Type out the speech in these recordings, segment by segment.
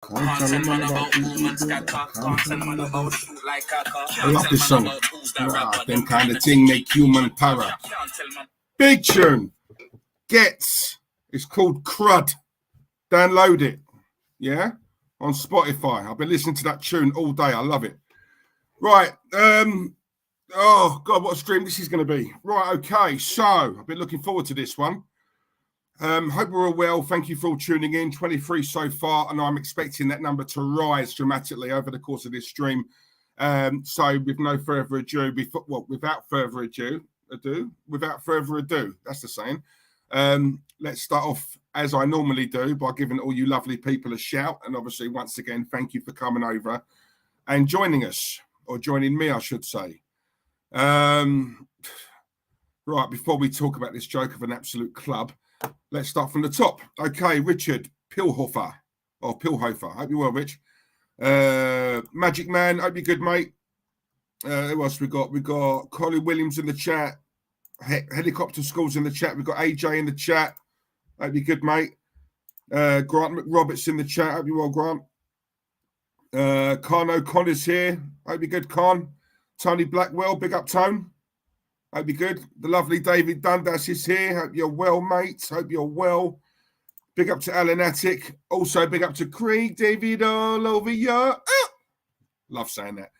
Can't tell a man about women scatter. Can't tell a man about shoot like a car. I love this song. Them kind of thing make human para. Big tune. Gets. It's called Crud. Download it. Yeah? On Spotify. I've been listening to that tune all day. I love it. Right. Oh, God, what a stream this is going to be. Right, okay. So, I've been looking forward to this one. Hope we're all well. Thank you for all tuning in. 23 so far, and I'm expecting that number to rise dramatically over the course of this stream. So, with no further ado, without further ado, that's the saying. Let's start off as I normally do by giving all you lovely people a shout. And obviously, once again, thank you for coming over and joining us, or joining me, I should say. Right, before we talk about this joke of an absolute club, let's start from the top. Okay, Richard Pilhofer. Hope you're well, Rich. Magic Man, hope you're good, mate. Who else we got? We got Colin Williams in the chat. Helicopter Schools in the chat. We've got AJ in the chat. Hope you're good, mate. Grant McRoberts in the chat. Hope you're well, Grant. Carno Connor's here. Hope you're good, Con. Tony Blackwell, big up, Tone. Hope you're good. The lovely David Dundas is here. Hope you're well, mate. Hope you're well. Big up to Alan Attic. Also, big up to Craig David all over you. Love saying that.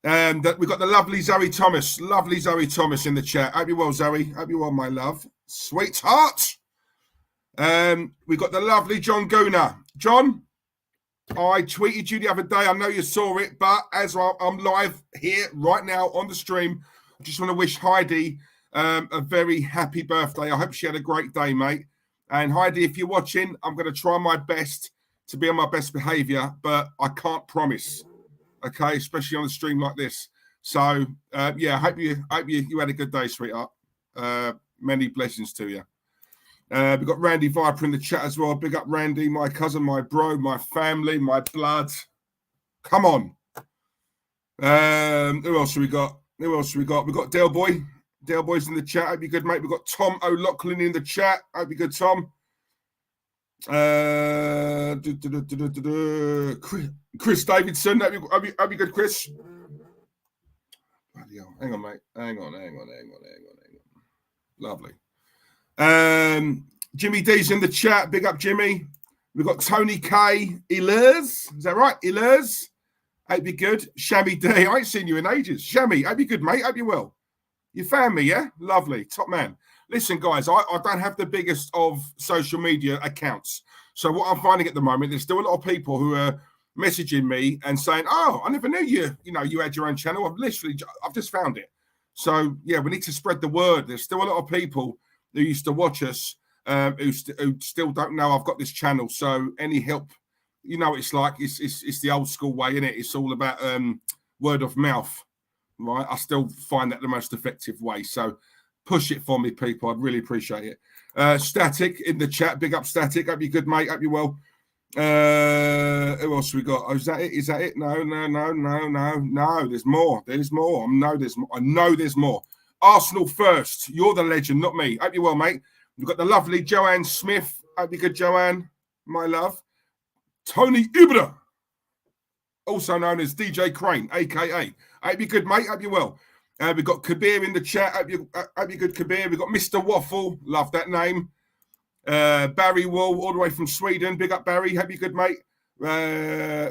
And we've got the lovely Zoe Thomas. Lovely Zoe Thomas in the chat. Hope you're well, Zoe. Hope you're well, my love. Sweetheart. We've got the lovely John Gooner. John, I tweeted you the other day. I know you saw it, but as I'm live here right now on the stream, I just want to wish Heidi a very happy birthday. I hope she had a great day, mate. And Heidi, if you're watching, I'm going to try my best to be on my best behavior, but I can't promise. Okay, especially on a stream like this. So, yeah, I hope you had a good day, sweetheart. Many blessings to you. We've got Randy Viper in the chat as well. Big up, Randy, my cousin, my bro, my family, my blood. Come on. Who else have we got? We've got Dale Boy. Dale Boy's in the chat. Hope you're good, mate. We've got Tom O'Loughlin in the chat. Hope you're good, Tom. Chris Davidson. Hope you're good, Chris. Hang on, mate. Hang on. Lovely. Jimmy D's in the chat. Big up, Jimmy. We've got Tony K. Ilers. Is that right? Ilers. Hope you're good. Shammy D. I ain't seen you in ages. Shammy, hope you're good, mate. Hope you're well. You found me, yeah? Lovely. Top man. Listen, guys, I don't have the biggest of social media accounts. So what I'm finding at the moment, there's still a lot of people who are messaging me and saying, oh, I never knew you had your own channel. I've just found it. So, yeah, we need to spread the word. There's still a lot of people who used to watch us who still don't know I've got this channel. So any help, it's like it's the old school way, innit? It's all about word of mouth, right? I still find that the most effective way. So push it for me, people. I'd really appreciate it. Static in the chat. Big up, Static. Hope you're good, mate. Hope you're well. Who else we got? Oh, is that it? No. There's more. I know there's more. Arsenal first. You're the legend, not me. Hope you're well, mate. We've got the lovely Joanne Smith. Hope you're good, Joanne, my love. Tony Ibra, also known as DJ Crane, a.k.a. Hope you're good, mate. Hope you're well. We've got Kabir in the chat. Hope you're good, Kabir. We've got Mr. Waffle. Love that name. Barry Wall, all the way from Sweden. Big up, Barry. Hope you're good, mate.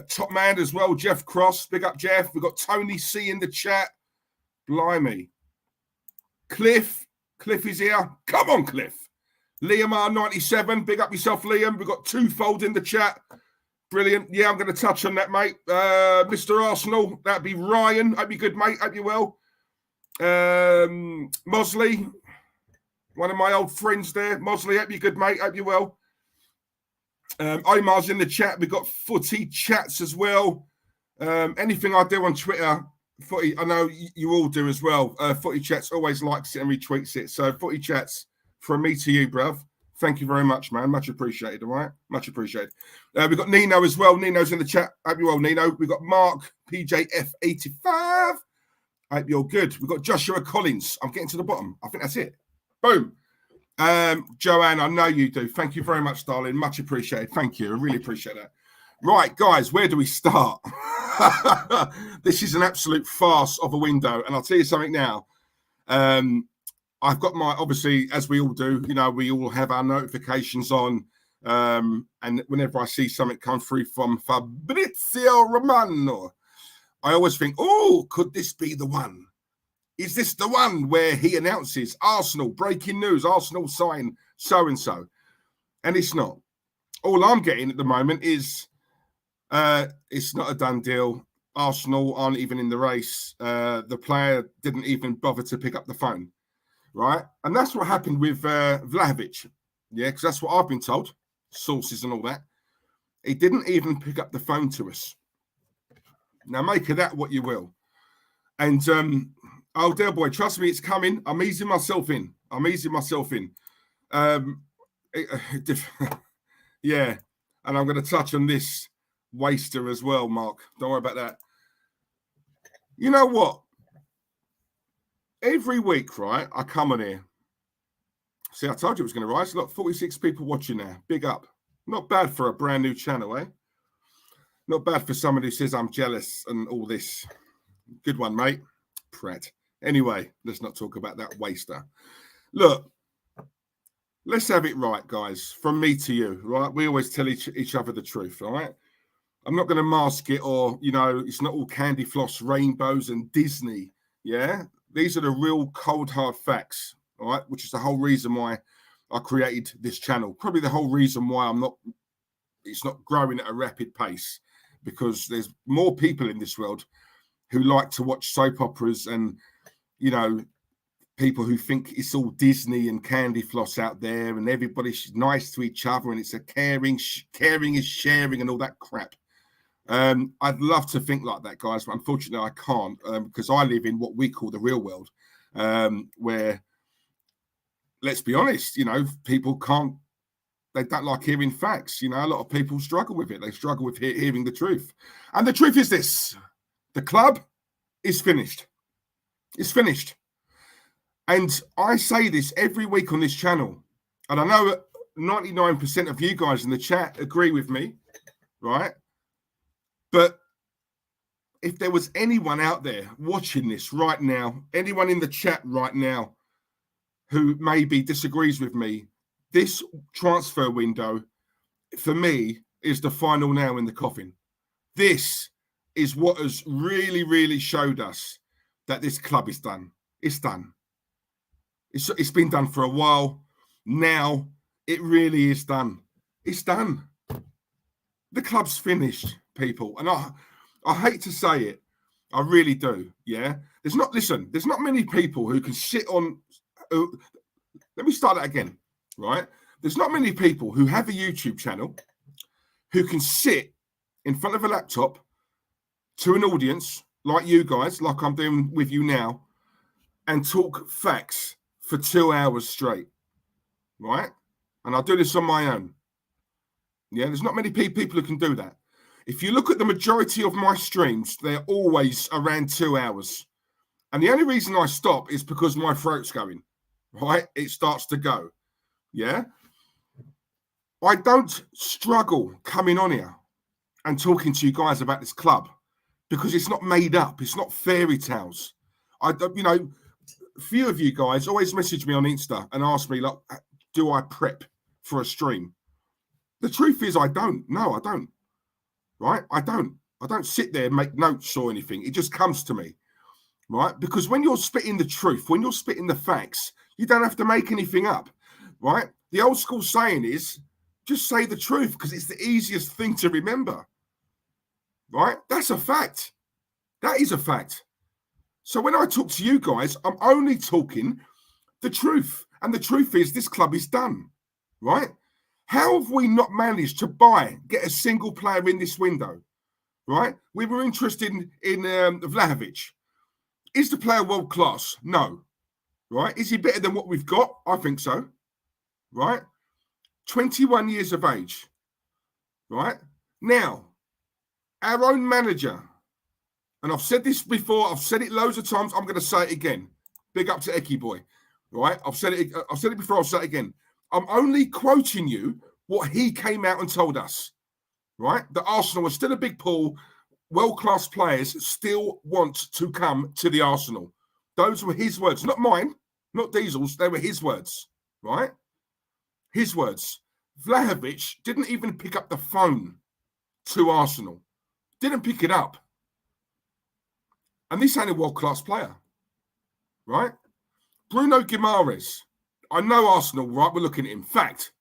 Top man as well, Jeff Cross. Big up, Jeff. We've got Tony C in the chat. Blimey. Cliff is here. Come on, Cliff. Liam R97. Big up yourself, Liam. We've got Twofold in the chat. Brilliant. Yeah, I'm going to touch on that, mate. Mr. Arsenal, that'd be Ryan. Hope you're good, mate. Hope you're well. Mosley, one of my old friends there. Mosley, hope you're good, mate. Hope you're well. Omar's in the chat. We've got footy chats as well. Anything I do on Twitter, footy, I know you all do as well. Footy chats always likes it and retweets it. So footy chats from me to you, bruv. Thank you very much, man. Much appreciated, all right? Much appreciated. We've got Nino as well. Nino's in the chat. Hope you're well, Nino. We've got Mark, PJF85. Hope you're good. We've got Joshua Collins. I'm getting to the bottom. I think that's it. Boom. Joanne, I know you do. Thank you very much, darling. Much appreciated. Thank you. I really appreciate that. Right, guys, where do we start? This is an absolute farce of a window. And I'll tell you something now. I've got my, obviously, as we all do, you know, we all have our notifications on. And whenever I see something come through from Fabrizio Romano, I always think, oh, could this be the one? Is this the one where he announces Arsenal, breaking news, Arsenal sign so-and-so? And it's not. All I'm getting at the moment is it's not a done deal. Arsenal aren't even in the race. The player didn't even bother to pick up the phone, right? And that's what happened with Vlahovic. Yeah, because that's what I've been told, sources and all that. He didn't even pick up the phone to us. Now, make of that what you will. And, oh, dear boy, trust me, it's coming. I'm easing myself in. Yeah, and I'm going to touch on this waster as well, Mark. Don't worry about that. You know what? Every week, right, I come on here. See, I told you it was going to rise. Look, 46 people watching now. Big up. Not bad for a brand new channel, eh? Not bad for somebody who says I'm jealous and all this. Good one, mate. Prat. Anyway, let's not talk about that waster. Look, let's have it right, guys. From me to you, right? We always tell each other the truth, all right? I'm not going to mask it or, you know, it's not all candy floss, rainbows and Disney, yeah? These are the real cold, hard facts, all right? Which is the whole reason why I created this channel. Probably the whole reason why it's not growing at a rapid pace, because there's more people in this world who like to watch soap operas and, you know, people who think it's all Disney and candy floss out there and everybody's nice to each other and it's a caring is sharing and all that crap. I'd love to think like that, guys, but unfortunately I can't, because I live in what we call the real world, where, let's be honest, you know, people they don't like hearing facts. You know, a lot of people struggle with it. They struggle with hearing the truth. And the truth is this: the club is finished. It's finished. And I say this every week on this channel. And I know 99% of you guys in the chat agree with me, right? But if there was anyone out there watching this right now, anyone in the chat right now who maybe disagrees with me, this transfer window, for me, is the final nail in the coffin. This is what has really, really showed us that this club is done. It's done. It's been done for a while. Now, it really is done. It's done. The club's finished, people. And I hate to say it. I really do, yeah? There's not many people who can sit on... let me start that again, right? There's not many people who have a YouTube channel who can sit in front of a laptop to an audience like you guys, like I'm doing with you now, and talk facts for 2 hours straight, right? And I'll do this on my own. Yeah, there's not many people who can do that. If you look at the majority of my streams, they're always around 2 hours. And the only reason I stop is because my throat's going, right? It starts to go, yeah? I don't struggle coming on here and talking to you guys about this club because it's not made up. It's not fairy tales. You know, a few of you guys always message me on Insta and ask me, like, do I prep for a stream? The truth is I don't. No, I don't. Right? I don't sit there and make notes or anything. It just comes to me. Right? Because when you're spitting the truth, when you're spitting the facts, you don't have to make anything up. Right? The old school saying is, just say the truth because it's the easiest thing to remember. Right? That's a fact. That is a fact. So when I talk to you guys, I'm only talking the truth. And the truth is this club is done. Right? How have we not managed to get a single player in this window? Right? We were interested in Vlahovic. Is the player world class? No. Right? Is he better than what we've got? I think so. Right? 21 years of age. Right? Now, our own manager, and I've said this before, I've said it loads of times, I'm going to say it again. Big up to Eki Boy. Right? I've said it before, I'll say it again. I'm only quoting you what he came out and told us. right? That Arsenal are still a big pool. World-class players still want to come to the Arsenal. Those were his words, not mine, not Diesel's. They were his words, right? His words. Vlahovic didn't even pick up the phone to Arsenal. Didn't pick it up. And this ain't a world-class player, right? Bruno Guimaraes. I know Arsenal, right? We're looking at him. Fact.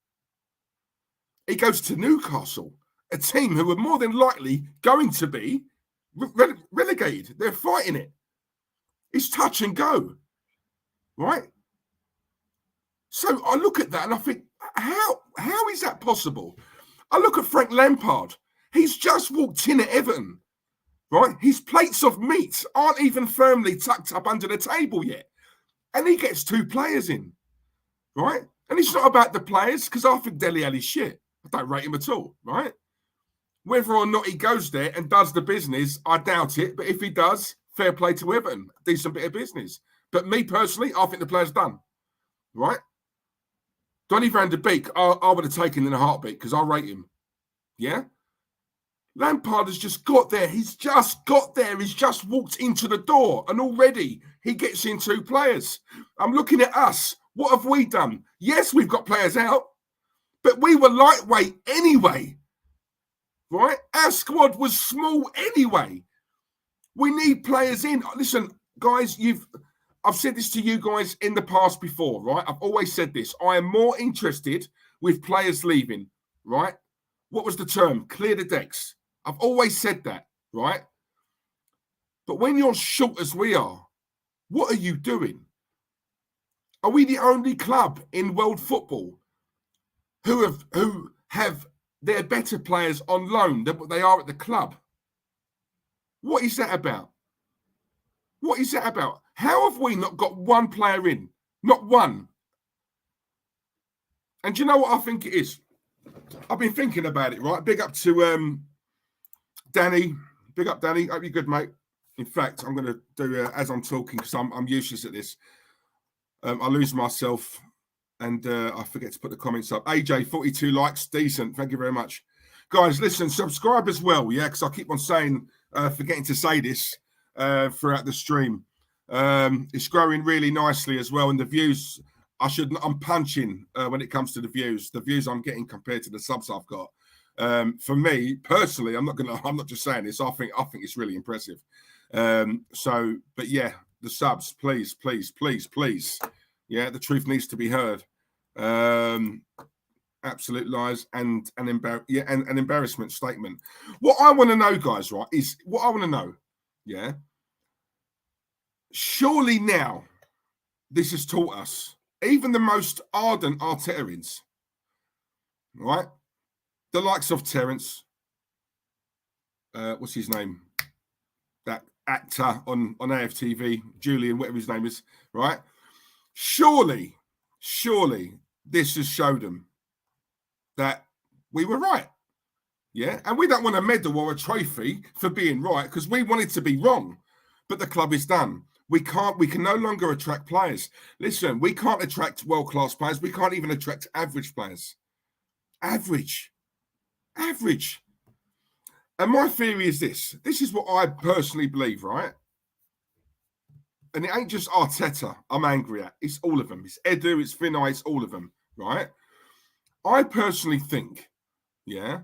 He goes to Newcastle, a team who are more than likely going to be relegated. They're fighting it. It's touch and go, right? So I look at that and I think, how is that possible? I look at Frank Lampard. He's just walked in at Everton, right? His plates of meat aren't even firmly tucked up under the table yet. And he gets 2 players in, right? And it's not about the players, because I think Dele Alli's shit. I don't rate him at all, right? Whether or not he goes there and does the business, I doubt it. But if he does, fair play to Everton. Decent bit of business. But me personally, I think the player's done, right? Donny van de Beek, I would have taken in a heartbeat because I rate him. Yeah? Lampard has just got there. He's just got there. He's just walked into the door. And already he gets in 2 players. I'm looking at us. What have we done? Yes, we've got players out. But we were lightweight anyway. Right? Our squad was small anyway. We need players in. Listen, guys, I've said this to you guys in the past before, right? I've always said this. I am more interested with players leaving, right? What was the term? Clear the decks. I've always said that, right? But when you're short as we are, what are you doing? Are we the only club in world football who have their better players on loan than what they are at the club? What is that about? What is that about? How have we not got 1 player in? Not one. And do you know what I think it is? I've been thinking about it, right? Big up to Danny. Big up, Danny. Hope you're good, mate. In fact, I'm going to do, as I'm talking, because I'm useless at this, I lose myself and I forget to put the comments up. AJ, 42 likes. Decent. Thank you very much. Guys, listen, subscribe as well, yeah, because I keep on saying, forgetting to say this throughout the stream. It's growing really nicely as well, and the views, I'm punching when it comes to the views I'm getting compared to the subs I've got. For me personally, I'm not just saying this. I think it's really impressive. But yeah, the subs, please. Yeah, the truth needs to be heard. Absolute lies and an embarrassment statement. What I want to know, guys, right, is what I want to know. Yeah. Surely now, this has taught us, even the most ardent Artetarians, right? The likes of Terence, what's his name? That actor on AFTV, Julian, whatever his name is, right? Surely this has showed them that we were right. Yeah. And we don't want a medal or a trophy for being right, because we wanted to be wrong. But the club is done. We can no longer attract players. Listen, we can't attract world-class players. We can't even attract average players. Average. And my theory is this. This is what I personally believe, right? And it ain't just Arteta I'm angry at. It's all of them. It's Edu, it's Vinay, it's all of them, right? I personally think, yeah,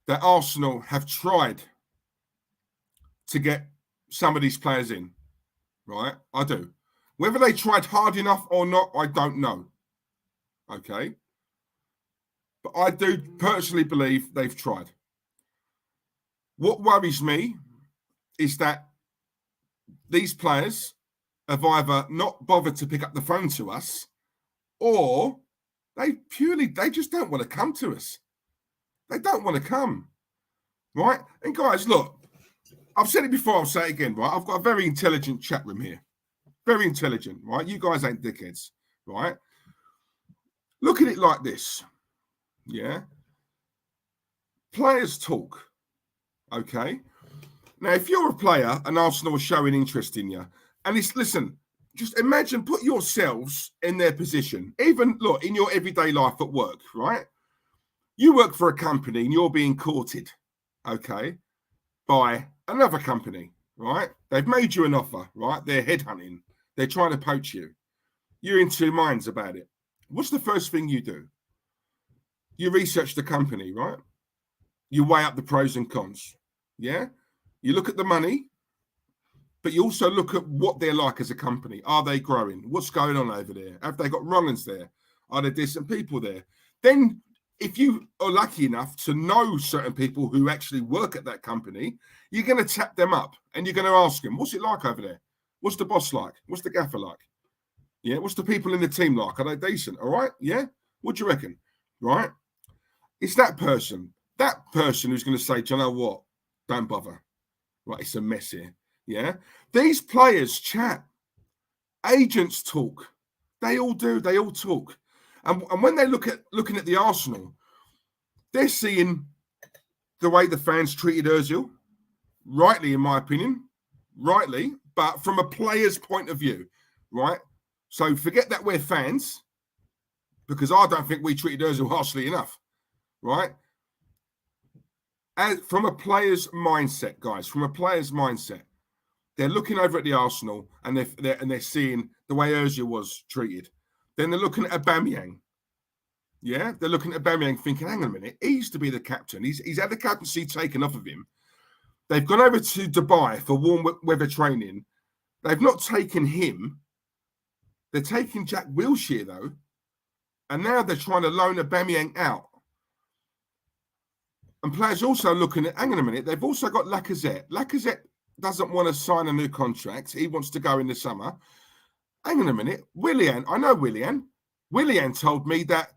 that Arsenal have tried to get some of these players in, right? I do. Whether they tried hard enough or not, I don't know. Okay? But I do personally believe they've tried. What worries me is that these players have either not bothered to pick up the phone to us, or they just don't want to come to us. They don't want to come, right? And guys, look, I've said it before, I'll say it again, right? I've got a very intelligent chat room here. Very intelligent, right? You guys ain't dickheads, right? Look at it like this, yeah? Players talk, okay? Now, if you're a player and Arsenal are showing interest in you, and listen, just imagine, put yourselves in their position. Even, look, in your everyday life at work, right? You work for a company and you're being courted, okay, by another company, right? They've made you an offer, right? They're headhunting. They're trying to poach you. You're in two minds about it. What's the first thing you do? You research the company, right? You weigh up the pros and cons. Yeah. You look at the money, but you also look at what they're like as a company. Are they growing? What's going on over there? Have they got Rollins there? Are there decent people there? Then, if you are lucky enough to know certain people who actually work at that company, you're going to tap them up and you're going to ask them, what's it like over there? What's the boss like? What's the gaffer like? Yeah. What's the people in the team like? Are they decent? All right. Yeah. What do you reckon? Right. It's that person who's going to say, do you know what? Don't bother. Right. It's a mess here. Yeah. These players chat. Agents talk. They all do. They all talk. And when they looking at the Arsenal, they're seeing the way the fans treated Ozil, rightly, in my opinion, rightly, but from a player's point of view, right? So forget that we're fans, because I don't think we treated Ozil harshly enough, right? And from a player's mindset, guys, from a player's mindset, they're looking over at the Arsenal and they're seeing the way Ozil was treated. Then they're looking at Aubameyang. Yeah, they're looking at Aubameyang thinking, hang on a minute, he used to be the captain. He's had the captaincy taken off of him. They've gone over to Dubai for warm weather training. They've not taken him. They're taking Jack Wilshere, though. And now they're trying to loan Aubameyang out. And players also looking at, hang on a minute, they've also got Lacazette. Lacazette doesn't want to sign a new contract. He wants to go in the summer. Hang on a minute. Willian, I know Willian. Willian told me that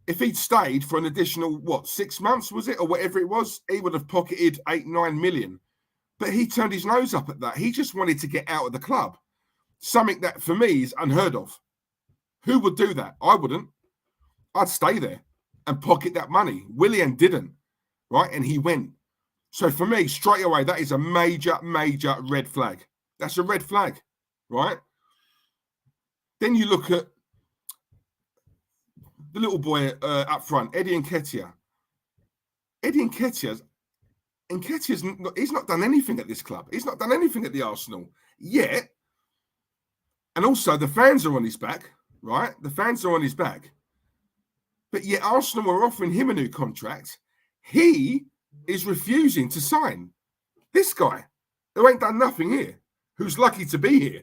if he'd stayed for an additional, 6 months, was it? Or whatever it was, he would have pocketed 8-9 million. But he turned his nose up at that. He just wanted to get out of the club. Something that, for me, is unheard of. Who would do that? I wouldn't. I'd stay there and pocket that money. Willian didn't, right? And he went. So for me, straight away, that is a major, major red flag. That's a red flag, right? Then you look at the little boy up front, Eddie Nketiah. Eddie Nketiah's he's not done anything at this club. He's not done anything at the Arsenal yet. And also the fans are on his back, right? The fans are on his back. But yet Arsenal are offering him a new contract. He is refusing to sign. This guy, who ain't done nothing here, who's lucky to be here,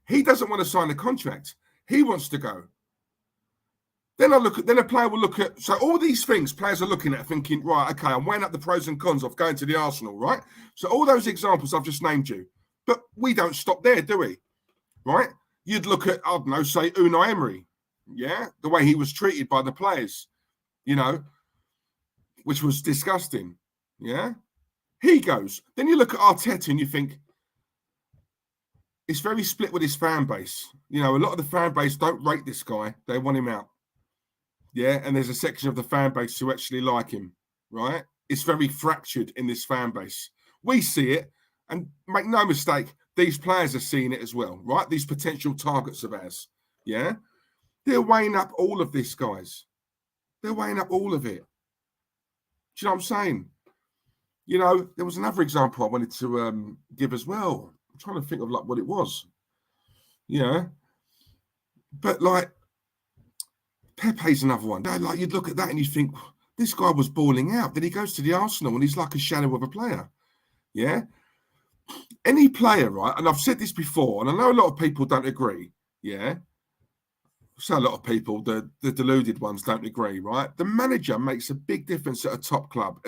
he doesn't want to sign a contract. He wants to go. Then a player will look at, so all these things players are looking at thinking, right, okay, I'm weighing up the pros and cons of going to the Arsenal, right? So all those examples I've just named you, but we don't stop there, do we? Right? You'd look at, I don't know, say Unai Emery, yeah? The way he was treated by the players, which was disgusting, yeah? He goes. Then you look at Arteta and you think, it's very split with his fan base. A lot of the fan base don't rate this guy. They want him out. Yeah, and there's a section of the fan base who actually like him, right? It's very fractured in this fan base. We see it, and make no mistake, these players are seeing it as well, right? These potential targets of ours, yeah? They're weighing up all of this, guys. They're weighing up all of it. Do you know what I'm saying? There was another example I wanted to give as well. I'm trying to think of what it was. Yeah. But Pepe's another one. You'd look at that and you think, this guy was balling out. Then he goes to the Arsenal and he's like a shadow of a player. Yeah. Any player, right? And I've said this before, and I know a lot of people don't agree. Yeah. So a lot of people, the deluded ones, don't agree, right? The manager makes a big difference at a top club.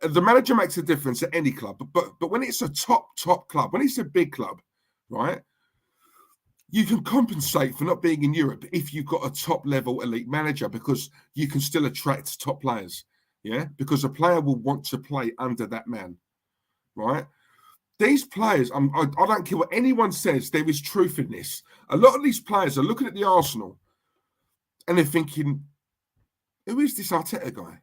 The manager makes a difference at any club, but when it's a top club, when it's a big club, right? You can compensate for not being in Europe if you've got a top-level elite manager, because you can still attract top players, yeah? Because a player will want to play under that man, right? These players, I don't care what anyone says, there is truth in this. A lot of these players are looking at the Arsenal and they're thinking, who is this Arteta guy?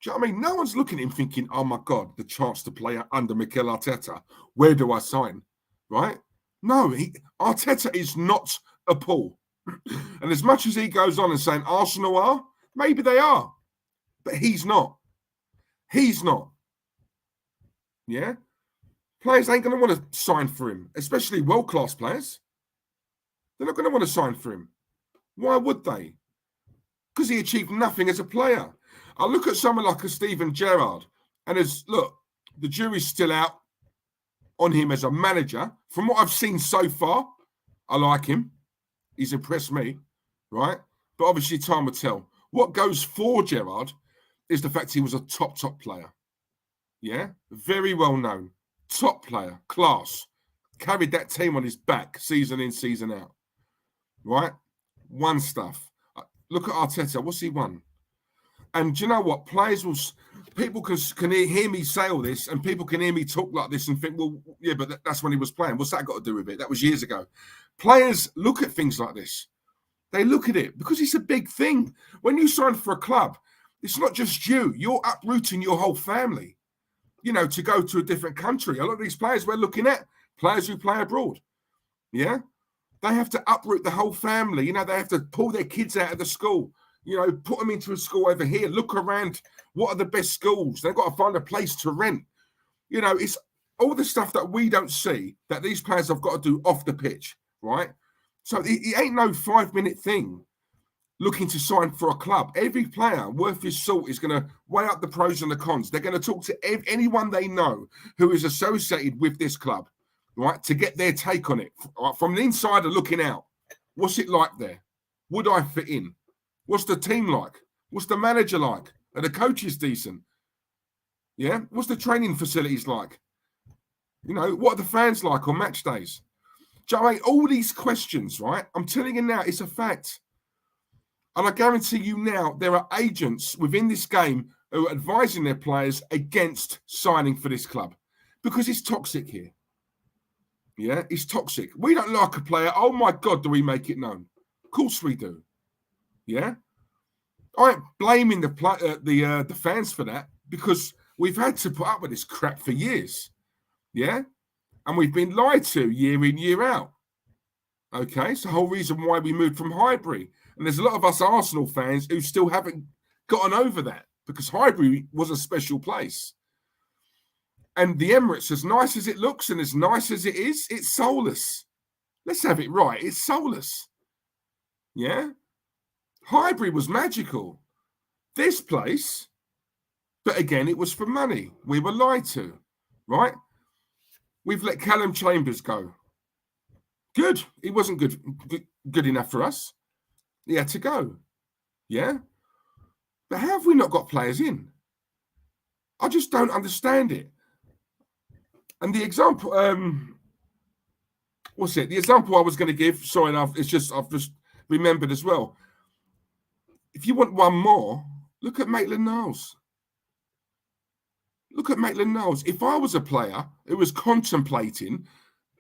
Do you know what I mean? No one's looking at him thinking, oh my God, the chance to play under Mikel Arteta. Where do I sign? Right? No, Arteta is not a Paul. And as much as he goes on and saying Arsenal are, maybe they are. But he's not. He's not. Yeah? Players ain't going to want to sign for him, especially world-class players. They're not going to want to sign for him. Why would they? Because he achieved nothing as a player. I look at someone like a Steven Gerrard, and look, the jury's still out on him as a manager. From what I've seen so far, I like him. He's impressed me, right? But obviously time will tell. What goes for Gerrard is the fact he was a top player. Yeah? Very well known. Top player, class. Carried that team on his back, season in, season out. Right? Won stuff. Look at Arteta. What's he won? And do you know what? People can hear me say all this, and people can hear me talk like this and think, well, yeah, but that's when he was playing. What's that got to do with it? That was years ago. Players look at things like this. They look at it because it's a big thing. When you sign for a club, it's not just you. You're uprooting your whole family, to go to a different country. A lot of these players we're looking at, players who play abroad. Yeah? They have to uproot the whole family. They have to pull their kids out of the school, put them into a school over here, look around. What are the best schools? They've got to find a place to rent. It's all the stuff that we don't see that these players have got to do off the pitch, right? So it ain't no 5-minute thing looking to sign for a club. Every player worth his salt is going to weigh up the pros and the cons. They're going to talk to anyone they know who is associated with this club, right, to get their take on it. From the insider looking out, what's it like there? Would I fit in? What's the team like? What's the manager like? Are the coaches decent? Yeah? What's the training facilities like? What are the fans like on match days? Do you know what I mean? All these questions, right? I'm telling you now, it's a fact. And I guarantee you now, there are agents within this game who are advising their players against signing for this club because it's toxic here. Yeah, it's toxic. We don't like a player. Oh my God, do we make it known? Of course we do. Yeah, I ain't blaming the fans for that because we've had to put up with this crap for years. Yeah, and we've been lied to year in, year out. Okay, it's the whole reason why we moved from Highbury. And there's a lot of us Arsenal fans who still haven't gotten over that because Highbury was a special place. And the Emirates, as nice as it looks and as nice as it is, it's soulless. Let's have it right. It's soulless. Yeah? Highbury was magical. This place, but again, it was for money. We were lied to, right? We've let Callum Chambers go. Good. He wasn't good enough for us. He had to go. Yeah? But how have we not got players in? I just don't understand it. And the example, what's it? The example I was going to give, sorry, I've just remembered as well. If you want one more, look at Maitland-Niles. Look at Maitland-Niles. If I was a player who was contemplating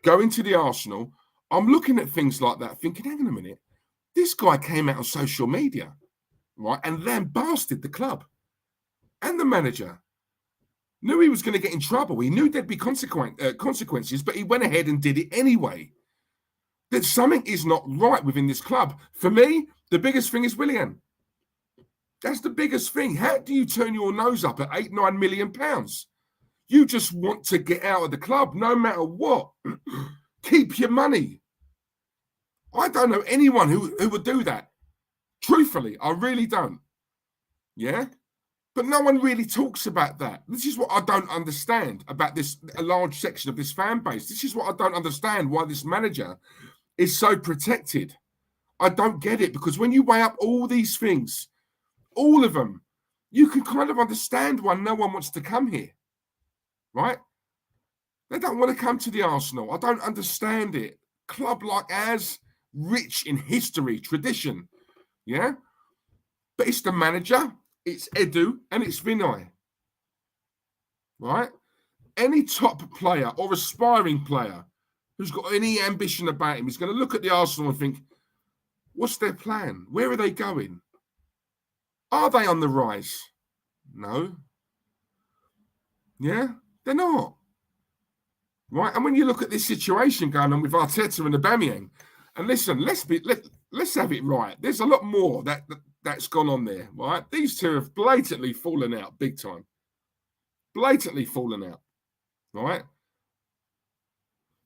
going to the Arsenal, I'm looking at things like that thinking, hang on a minute, this guy came out on social media, right, and lambasted the club and the manager. Knew he was going to get in trouble. He knew there'd be consequences, but he went ahead and did it anyway. That something is not right within this club. For me, the biggest thing is Willian. That's the biggest thing. How do you turn your nose up at £8-9 million? You just want to get out of the club no matter what. Keep your money. I don't know anyone who would do that. Truthfully, I really don't. Yeah? But no one really talks about that. This is what I don't understand about a large section of this fan base. This is what I don't understand, why this manager is so protected. I don't get it, because when you weigh up all these things, all of them, you can kind of understand why no one wants to come here, right? They don't want to come to the Arsenal. I don't understand it. Club like ours, rich in history, tradition, yeah? But it's the manager, it's Edu, and it's Vinay, right? Any top player or aspiring player who's got any ambition about him is going to look at the Arsenal and think, what's their plan? Where are they going? Are they on the rise? No. Yeah, they're not. Right? And when you look at this situation going on with Arteta and Aubameyang, and listen, let's have it right. There's a lot more that that's gone on there, right? These two have blatantly fallen out big time. Blatantly fallen out, right?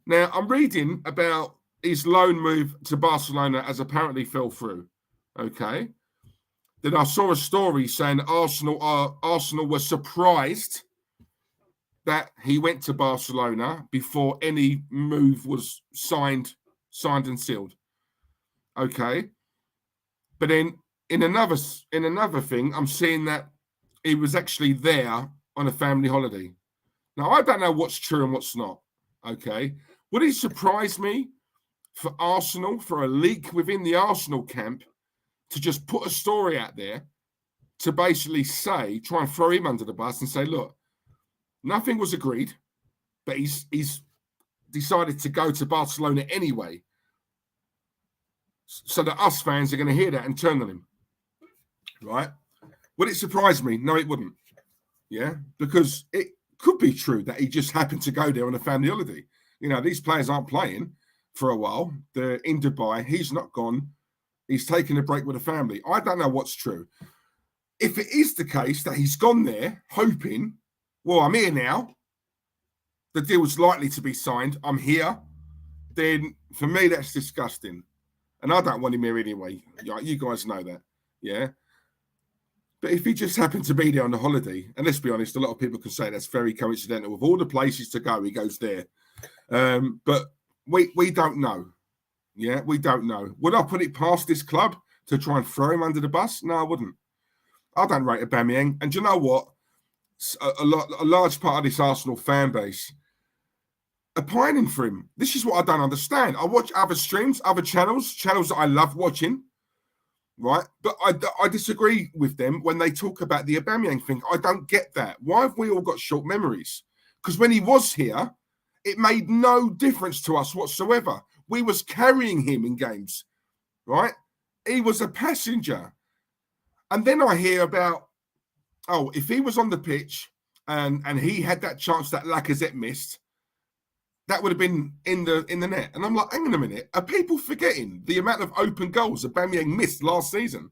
Now, I'm reading about his loan move to Barcelona as apparently fell through, okay? Then I saw a story saying Arsenal were surprised that he went to Barcelona before any move was signed and sealed. Okay. But then in another thing, I'm seeing that he was actually there on a family holiday. Now, I don't know what's true and what's not. Okay. Would it surprise me for Arsenal, for a leak within the Arsenal camp, to just put a story out there to basically say, try and throw him under the bus and say, look, nothing was agreed, but he's decided to go to Barcelona anyway, so that us fans are going to hear that and turn on him, right? Would it surprise me? No, it wouldn't. Yeah, because it could be true that he just happened to go there on a family holiday. You know, these players aren't playing for a while. They're in Dubai. He's not gone. He's taking a break with the family. I don't know what's true. If it is the case that he's gone there hoping, well, I'm here now, the deal's likely to be signed, I'm here, then for me, that's disgusting. And I don't want him here anyway. You guys know that, yeah? But if he just happened to be there on the holiday, and let's be honest, a lot of people can say that's very coincidental. With all the places to go, he goes there. But we don't know. Yeah, we don't know. Would I put it past this club to try and throw him under the bus? No, I wouldn't. I don't rate Aubameyang. And do you know what? A large part of this Arsenal fan base are pining for him. This is what I don't understand. I watch other streams, other channels that I love watching, right? But I disagree with them when they talk about the Aubameyang thing. I don't get that. Why have we all got short memories? Because when he was here, it made no difference to us whatsoever. We was carrying him in games, right? He was a passenger. And then I hear about, oh, if he was on the pitch and he had that chance that Lacazette missed, that would have been in the net. And I'm like, hang on a minute. Are people forgetting the amount of open goals Aubameyang missed last season?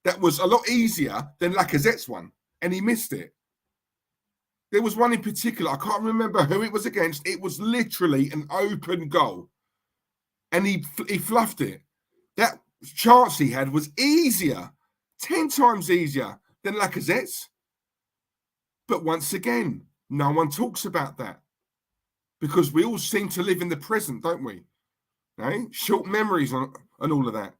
That was a lot easier than Lacazette's one, and he missed it. There was one in particular, I can't remember who it was against. It was literally an open goal, and he fluffed it. That chance he had was easier, 10 times easier than Lacazette's. But once again, no one talks about that. Because we all seem to live in the present, don't we? Eh? Short memories and all of that.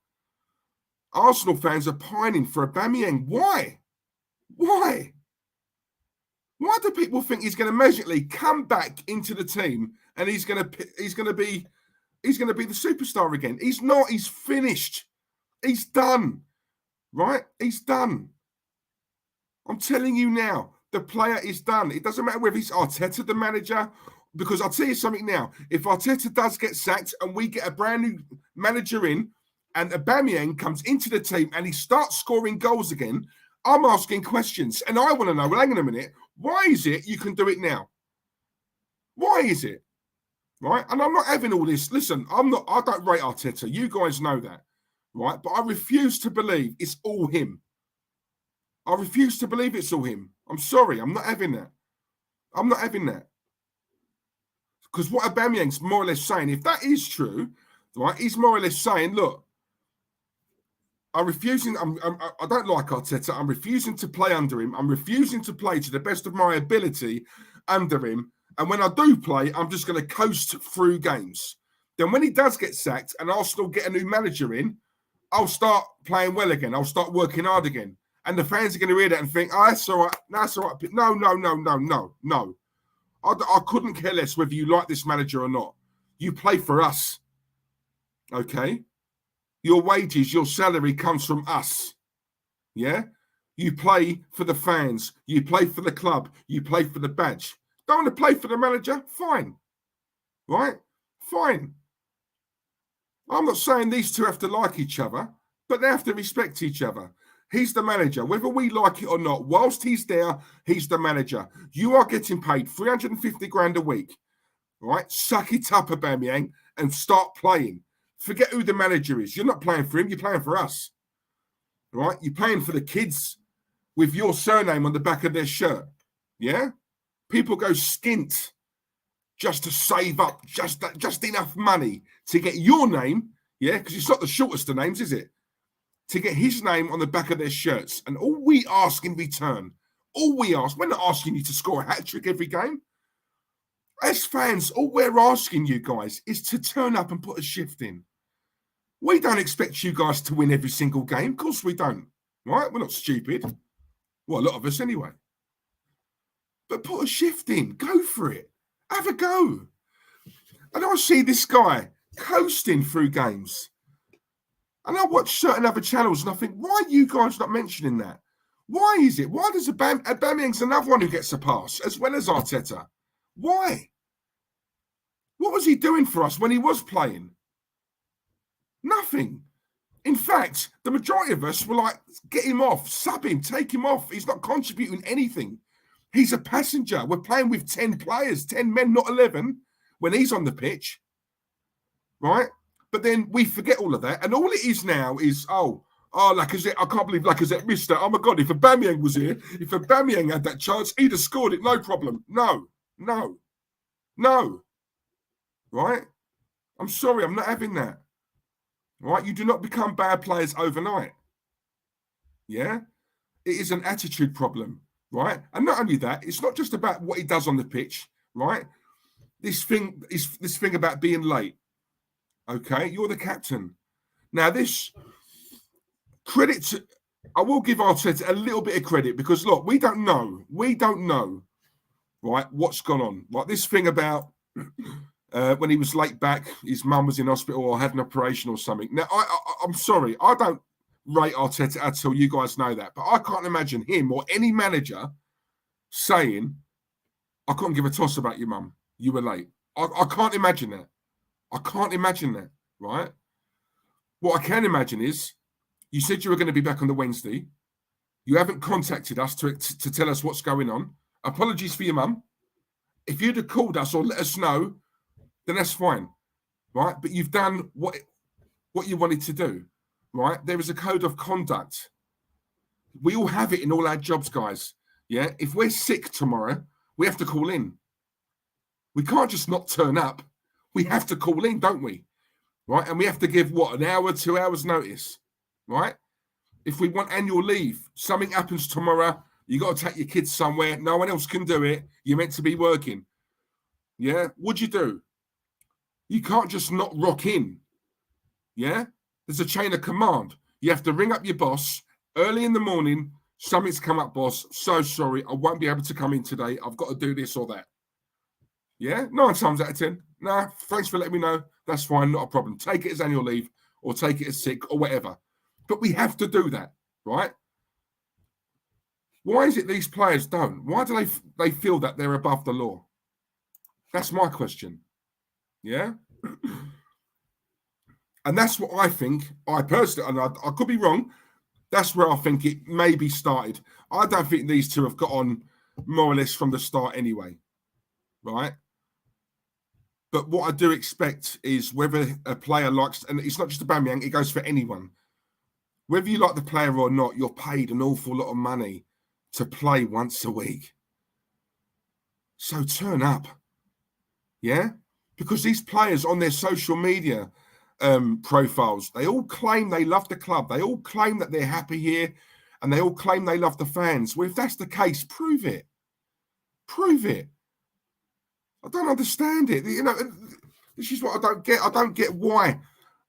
Arsenal fans are pining for Aubameyang. Why? Why? Why do people think he's going to magically come back into the team and he's going to be the superstar again? He's not. He's finished. He's done. Right? He's done. I'm telling you now, the player is done. It doesn't matter whether he's Arteta, the manager. Because I'll tell you something now. If Arteta does get sacked and we get a brand new manager in and Aubameyang comes into the team and he starts scoring goals again, I'm asking questions. And I want to know, well, hang on a minute, why is it you can do it now? Why is it? Right? And I'm not having all this. Listen, I don't rate Arteta. You guys know that. Right? But I refuse to believe it's all him. I refuse to believe it's all him. I'm sorry. I'm not having that. I'm not having that. Because what Aubameyang's more or less saying, if that is true, right, he's more or less saying, look, I don't like Arteta. I'm refusing to play under him. I'm refusing to play to the best of my ability under him. And when I do play, I'm just going to coast through games. Then when he does get sacked and Arsenal get a new manager in, I'll start playing well again. I'll start working hard again. And the fans are going to hear that and think, oh, that's all right. That's all right. No. I couldn't care less whether you like this manager or not. You play for us. Okay? Your wages, your salary comes from us. Yeah? You play for the fans. You play for the club. You play for the badge. Don't want to play for the manager? Fine. Right? Fine. I'm not saying these two have to like each other, but they have to respect each other. He's the manager. Whether we like it or not, whilst he's there, he's the manager. You are getting paid 350 grand a week, right? Suck it up, Aubameyang, and start playing. Forget who the manager is. You're not playing for him. You're playing for us. right? You're paying for the kids with your surname on the back of their shirt, yeah? People go skint just to save up just enough money to get your name, yeah? Because it's not the shortest of names, is it? To get his name on the back of their shirts. And all we ask in return, we're not asking you to score a hat-trick every game. As fans, all we're asking you guys is to turn up and put a shift in. We don't expect you guys to win every single game. Of course we don't, right? We're not stupid. Well, a lot of us anyway. But put a shift in. Go for it. Have a go. And I see this guy coasting through games. And I watch certain other channels and I think, why are you guys not mentioning that? Why is it? Why does Aubameyang's another one who gets a pass, as well as Arteta? Why? What was he doing for us when he was playing? Nothing. In fact, the majority of us were like, get him off, sub him, take him off. He's not contributing anything. He's a passenger. We're playing with 10 players, 10 men, not 11, when he's on the pitch. Right? But then we forget all of that. And all it is now is, Lacazette, I can't believe Lacazette missed that. Oh my God, if Aubameyang was here, if Aubameyang had that chance, he'd have scored it, no problem. No. Right? I'm sorry, I'm not having that. Right? You do not become bad players overnight. Yeah? It is an attitude problem, right? And not only that, it's not just about what he does on the pitch, right? This thing about being late. Okay, you're the captain. Now, this credit to, I will give Arteta a little bit of credit because look, we don't know, right, what's gone on. Like this thing about when he was late back, his mum was in hospital or had an operation or something. Now, I'm sorry, I don't rate Arteta at all. You guys know that, but I can't imagine him or any manager saying, "I couldn't give a toss about your mum. You were late." I can't imagine that. I can't imagine that, right? What I can imagine is you said you were going to be back on the Wednesday. You haven't contacted us to tell us what's going on. Apologies for your mum. If you'd have called us or let us know, then that's fine, right? But you've done what you wanted to do, right? There is a code of conduct. We all have it in all our jobs, guys, yeah? If we're sick tomorrow, we have to call in. We can't just not turn up. We have to call in, don't we? Right? And we have to give, an hour, 2 hours notice, right? If we want annual leave, something happens tomorrow, you got to take your kids somewhere, no one else can do it, you're meant to be working. Yeah? What'd you do? You can't just not rock in. Yeah? There's a chain of command. You have to ring up your boss early in the morning. Something's come up, boss. So sorry, I won't be able to come in today. I've got to do this or that. Yeah? 9 times out of 10. Nah, thanks for letting me know. That's fine, not a problem. Take it as annual leave or take it as sick or whatever. But we have to do that, right? Why is it these players don't? Why do they feel that they're above the law? That's my question. Yeah? And that's what I think, I personally, and I could be wrong, that's where I think it maybe started. I don't think these two have got on more or less from the start anyway, right? But what I do expect is whether a player likes, and it's not just Aubameyang, it goes for anyone. Whether you like the player or not, you're paid an awful lot of money to play once a week. So turn up, yeah? Because these players on their social media profiles, they all claim they love the club. They all claim that they're happy here, and they all claim they love the fans. Well, if that's the case, prove it. Prove it. I don't understand it. You know, this is what I don't get. I don't get why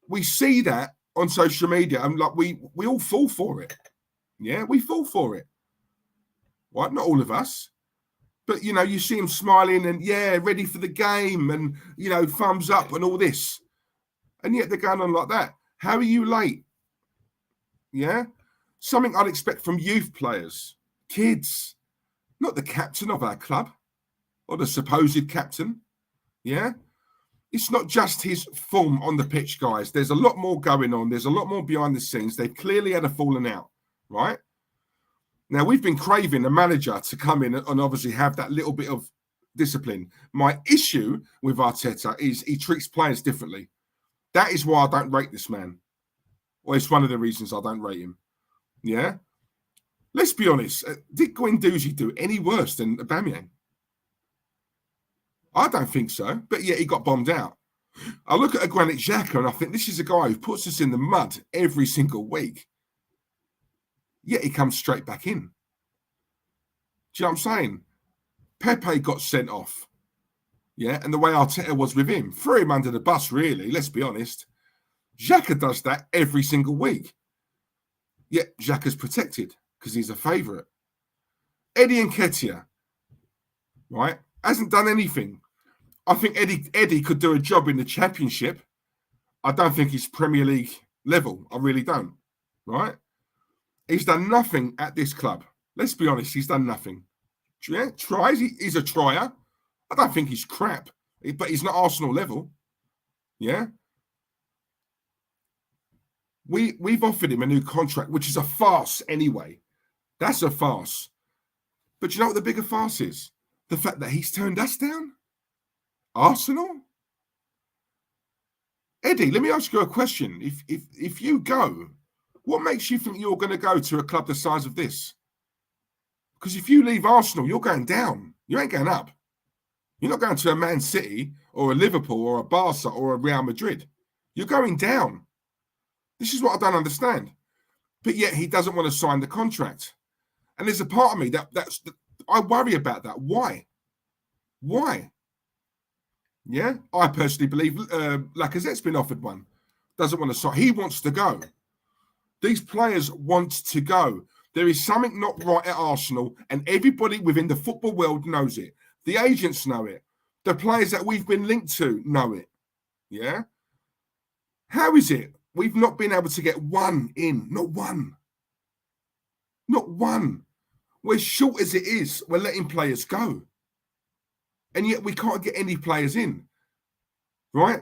we see that on social media and like we all fall for it. Yeah, we fall for it. Right? Not all of us. But, you know, you see him smiling and, yeah, ready for the game and, you know, thumbs up and all this. And yet they're going on like that. How are you late? Yeah? Something I'd expect from youth players, kids, not the captain of our club or the supposed captain. Yeah? It's not just his form on the pitch, guys. There's a lot more going on. There's a lot more behind the scenes. They've clearly had a falling out, right? Now, we've been craving a manager to come in and obviously have that little bit of discipline. My issue with Arteta is he treats players differently. That is why I don't rate this man. Well, it's one of the reasons I don't rate him. Yeah. Let's be honest. Did Guendouzi do any worse than Aubameyang? I don't think so. But yet he got bombed out. I look at a Granit Xhaka and I think this is a guy who puts us in the mud every single week. Yet he comes straight back in. Do you know what I'm saying? Pepe got sent off. Yeah, and the way Arteta was with him, threw him under the bus, really, let's be honest. Xhaka does that every single week. Yet Xhaka's protected because he's a favourite. Eddie Nketiah, right, hasn't done anything. I think Eddie could do a job in the Championship. I don't think he's Premier League level. I really don't, right? He's done nothing at this club. Let's be honest, he's done nothing. Yeah, tries. He's a trier. I don't think he's crap, but he's not Arsenal level. Yeah. We've offered him a new contract, which is a farce anyway. That's a farce. But you know what the bigger farce is? The fact that he's turned us down? Arsenal? Eddie, let me ask you a question. If you go, what makes you think you're going to go to a club the size of this? Because if you leave Arsenal, you're going down. You ain't going up. You're not going to a Man City or a Liverpool or a Barca or a Real Madrid. You're going down. This is what I don't understand. But yet he doesn't want to sign the contract. And there's a part of me that's I worry about that. Why? Why? Yeah, I personally believe Lacazette's been offered one. Doesn't want to sign. He wants to go. These players want to go. There is something not right at Arsenal, and everybody within the football world knows it. The agents know it. The players that we've been linked to know it. Yeah? How is it we've not been able to get one in? Not one. Not one. We're short as it is. We're letting players go. And yet we can't get any players in. Right?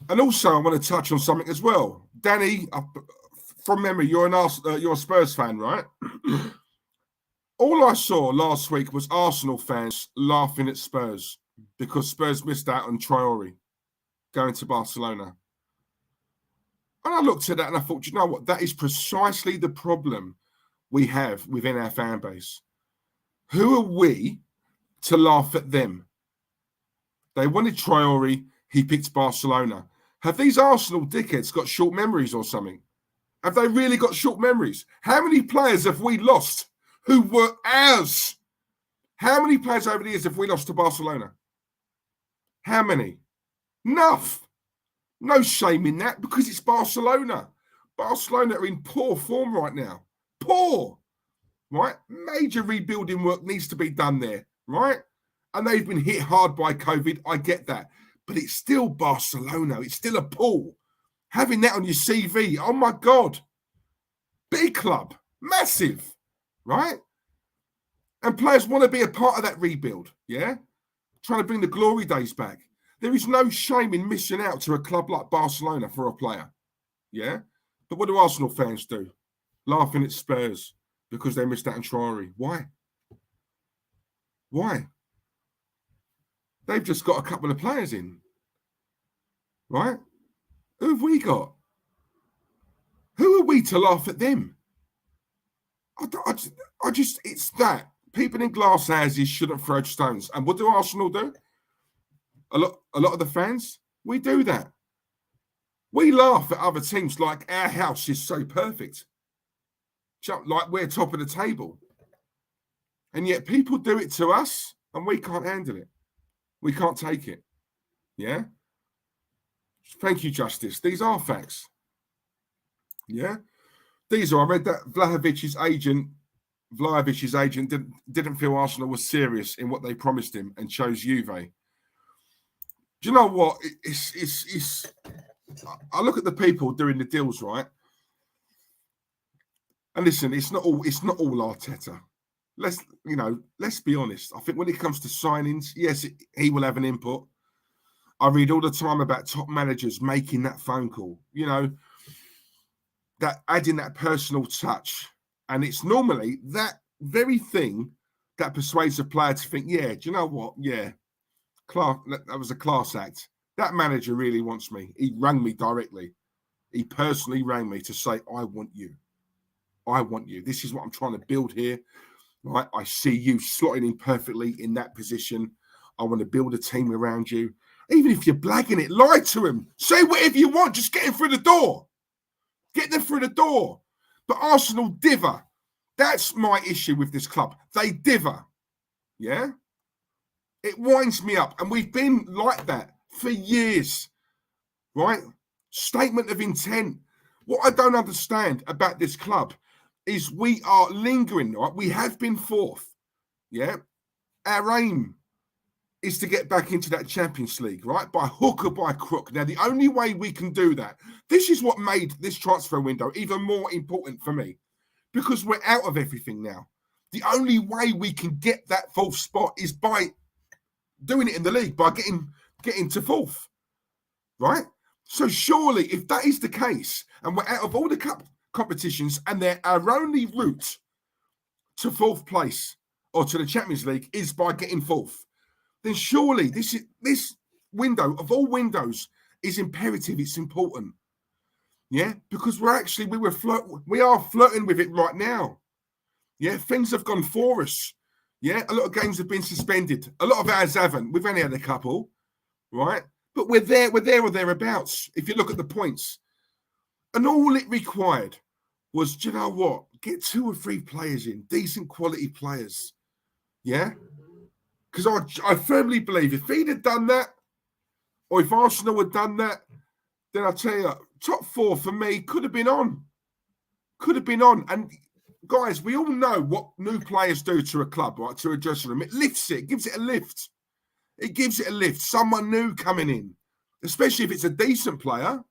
And also I want to touch on something as well. Danny, from memory, you're a Spurs fan, right? All I saw last week was Arsenal fans laughing at Spurs because Spurs missed out on Traore going to Barcelona. And I looked at that and I thought, you know what? That is precisely the problem we have within our fan base. Who are we to laugh at them? They wanted Traore, he picked Barcelona. Have these Arsenal dickheads got short memories or something? Have they really got short memories? How many players have we lost who were ours? How many players over the years have we lost to Barcelona? How many? Enough. No shame in that because it's Barcelona. Barcelona are in poor form right now. Poor. Right? Major rebuilding work needs to be done there. Right? And they've been hit hard by COVID. I get that. But it's still Barcelona. It's still a pool. Having that on your CV, oh my God. Big club. Massive. Right? And players want to be a part of that rebuild. Yeah? Trying to bring the glory days back. There is no shame in missing out to a club like Barcelona for a player. Yeah? But what do Arsenal fans do? Laughing at Spurs because they missed out on Traore. Why? Why? They've just got a couple of players in. Right? Who have we got? Who are we to laugh at them? I just, it's that. People in glass houses shouldn't throw stones. And what do Arsenal do? A lot of the fans, we do that. We laugh at other teams like our house is so perfect. Like we're top of the table. And yet people do it to us and we can't handle it. We can't take it. Yeah? Thank you, Justice. These are facts. Yeah? These are, I read that Vlahovic's agent didn't feel Arsenal was serious in what they promised him and chose Juve. Do you know what? It's I look at the people doing the deals, right? And listen, it's not all Arteta. Let's be honest. I think when it comes to signings, yes, he will have an input. I read all the time about top managers making that phone call, that adding that personal touch. And it's normally that very thing that persuades a player to think, yeah, do you know what? Yeah, that was a class act. That manager really wants me. He rang me directly. He personally rang me to say, I want you. I want you. This is what I'm trying to build here. Right? I see you slotting in perfectly in that position. I want to build a team around you. Even if you're blagging it, lie to him. Say whatever you want. Just get him through the door. Get them through the door. But Arsenal dither. That's my issue with this club. They dither. Yeah? It winds me up. And we've been like that for years. Right? Statement of intent. What I don't understand about this club is we are lingering, right? We have been fourth. Yeah? Our aim is to get back into that Champions League, right? By hook or by crook. Now, the only way we can do that, this is what made this transfer window even more important for me, because we're out of everything now. The only way we can get that fourth spot is by doing it in the league, by getting to fourth, right? So surely, if that is the case, and we're out of all the cup competitions, and they're our only route to fourth place or to the Champions League is by getting fourth, then surely this window of all windows is imperative. It's important, yeah, because we are flirting with it right now. Yeah, things have gone for us. Yeah, a lot of games have been suspended. A lot of ours haven't. We've only had a couple, right? But we're there or thereabouts. If you look at the points, and all it required was, do you know what? Get 2 or 3 players in, decent quality players. Yeah. Because I firmly believe if he'd have done that, or if Arsenal had done that, then I'll tell you, top 4 for me could have been on. Could have been on. And guys, we all know what new players do to a club, right? To a dressing room. It lifts it. It gives it a lift. It gives it a lift. Someone new coming in, especially if it's a decent player,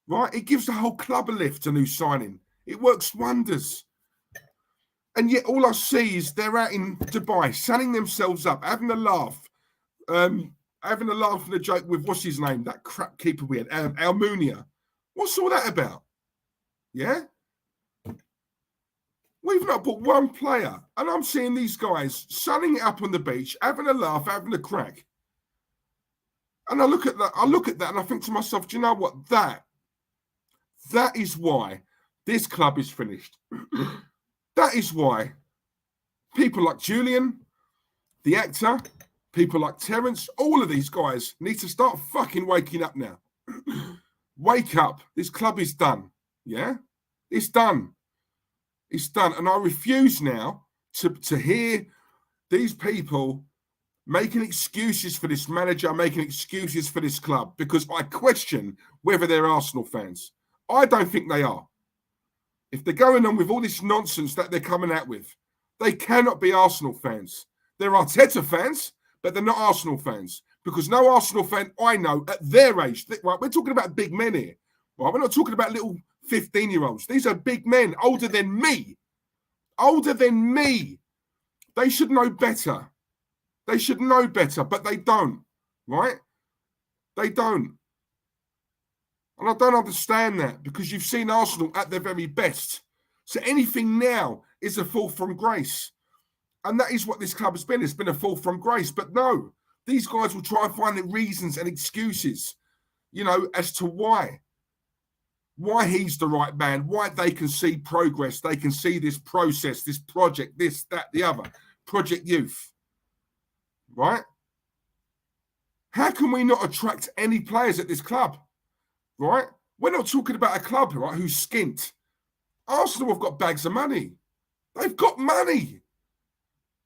right? It gives the whole club a lift, a new signing. It works wonders. And yet all I see is they're out in Dubai, sunning themselves up, having a laugh, and a joke with, what's his name, that crap keeper we had, Almunia. What's all that about? Yeah? We've not bought one player. And I'm seeing these guys sunning it up on the beach, having a laugh, having a crack. And I look at that and I think to myself, do you know what? That is why this club is finished. That is why people like Julian, the actor, people like Terence, all of these guys need to start fucking waking up now. Wake up. This club is done. Yeah? It's done. It's done. And I refuse now to hear these people making excuses for this manager, making excuses for this club, because I question whether they're Arsenal fans. I don't think they are. If they're going on with all this nonsense that they're coming out with, they cannot be Arsenal fans. They're Arteta fans, but they're not Arsenal fans, because no Arsenal fan I know at their age, right, we're talking about big men here, right? We're not talking about little 15-year-olds. These are big men, older than me. Older than me. They should know better. They should know better, but they don't, right? They don't. And I don't understand that, because you've seen Arsenal at their very best. So anything now is a fall from grace. And that is what this club has been. It's been a fall from grace. But no, these guys will try and find the reasons and excuses, you know, as to why he's the right man, why they can see progress. They can see this process, this project, this, that, the other. Project Youth. Right? How can we not attract any players at this club? Right? We're not talking about a club, right, who's skint. Arsenal have got bags of money. They've got money.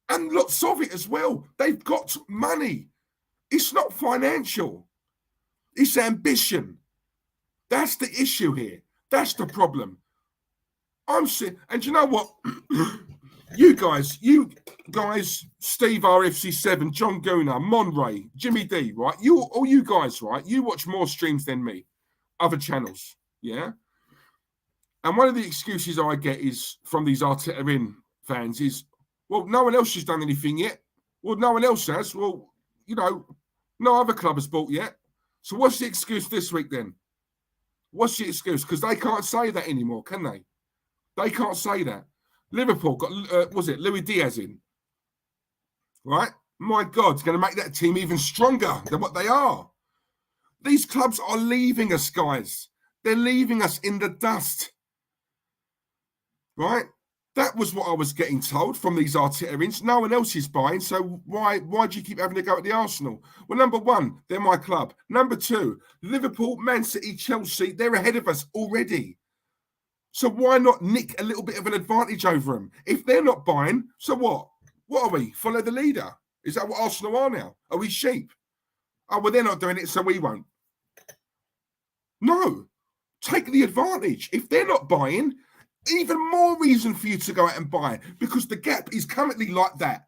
And lots of it as well. They've got money. It's not financial. It's ambition. That's the issue here. That's the problem. I'm saying, and you know what? You guys, Steve RFC7, John Gooner, Monray, Jimmy D, right? All you guys, right? You watch more streams than me. Other channels, yeah? And one of the excuses I get is from these Arteta in fans is, well, no one else has done anything yet. Well, no one else has. Well, you know, no other club has bought yet. So what's the excuse this week then? What's the excuse? Because they can't say that anymore, can they? They can't say that. Liverpool got, Luis Diaz in, right? My God, it's going to make that team even stronger than what they are. These clubs are leaving us, guys. They're leaving us in the dust. right? That was what I was getting told from these Arteta-ins. No one else is buying, so why do you keep having to go at the Arsenal? Well, number one, they're my club. Number two, Liverpool, Man City, Chelsea, they're ahead of us already. So why not nick a little bit of an advantage over them? If they're not buying, so what? What are we? Follow the leader? Is that what Arsenal are now? Are we sheep? Oh, well, they're not doing it, so we won't. No. Take the advantage. If they're not buying, even more reason for you to go out and buy, because the gap is currently like that.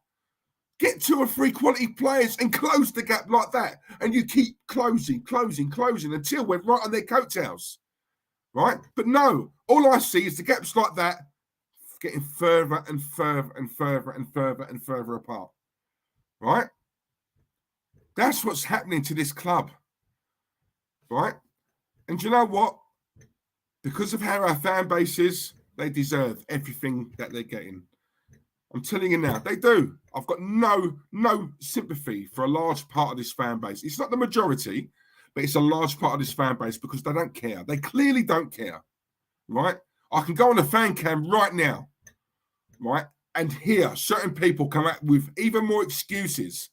Get 2 or 3 quality players and close the gap like that. And you keep closing until we're right on their coattails. Right? But no, all I see is the gaps like that getting further and further and further and further and further apart. Right? That's what's happening to this club. Right? And you know what? Because of how our fan base is, they deserve everything that they're getting. I'm telling you now, they do. I've got no sympathy for a large part of this fan base. It's not the majority, but it's a large part of this fan base because they don't care. They clearly don't care, right? I can go on a fan cam right now, right, and hear certain people come out with even more excuses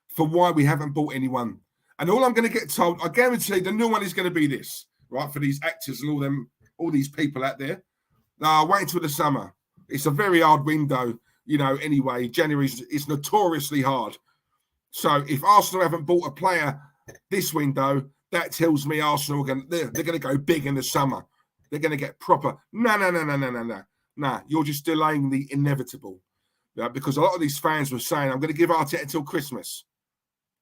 for why we haven't bought anyone. And all I'm going to get told, I guarantee the new one is going to be this, right, for these actors and all these people out there. No, wait until the summer. It's a very hard window, anyway. January is notoriously hard. So if Arsenal haven't bought a player this window, that tells me Arsenal they're going to go big in the summer. They're going to get proper. No. You're just delaying the inevitable. Yeah, because a lot of these fans were saying, I'm going to give Arteta until Christmas.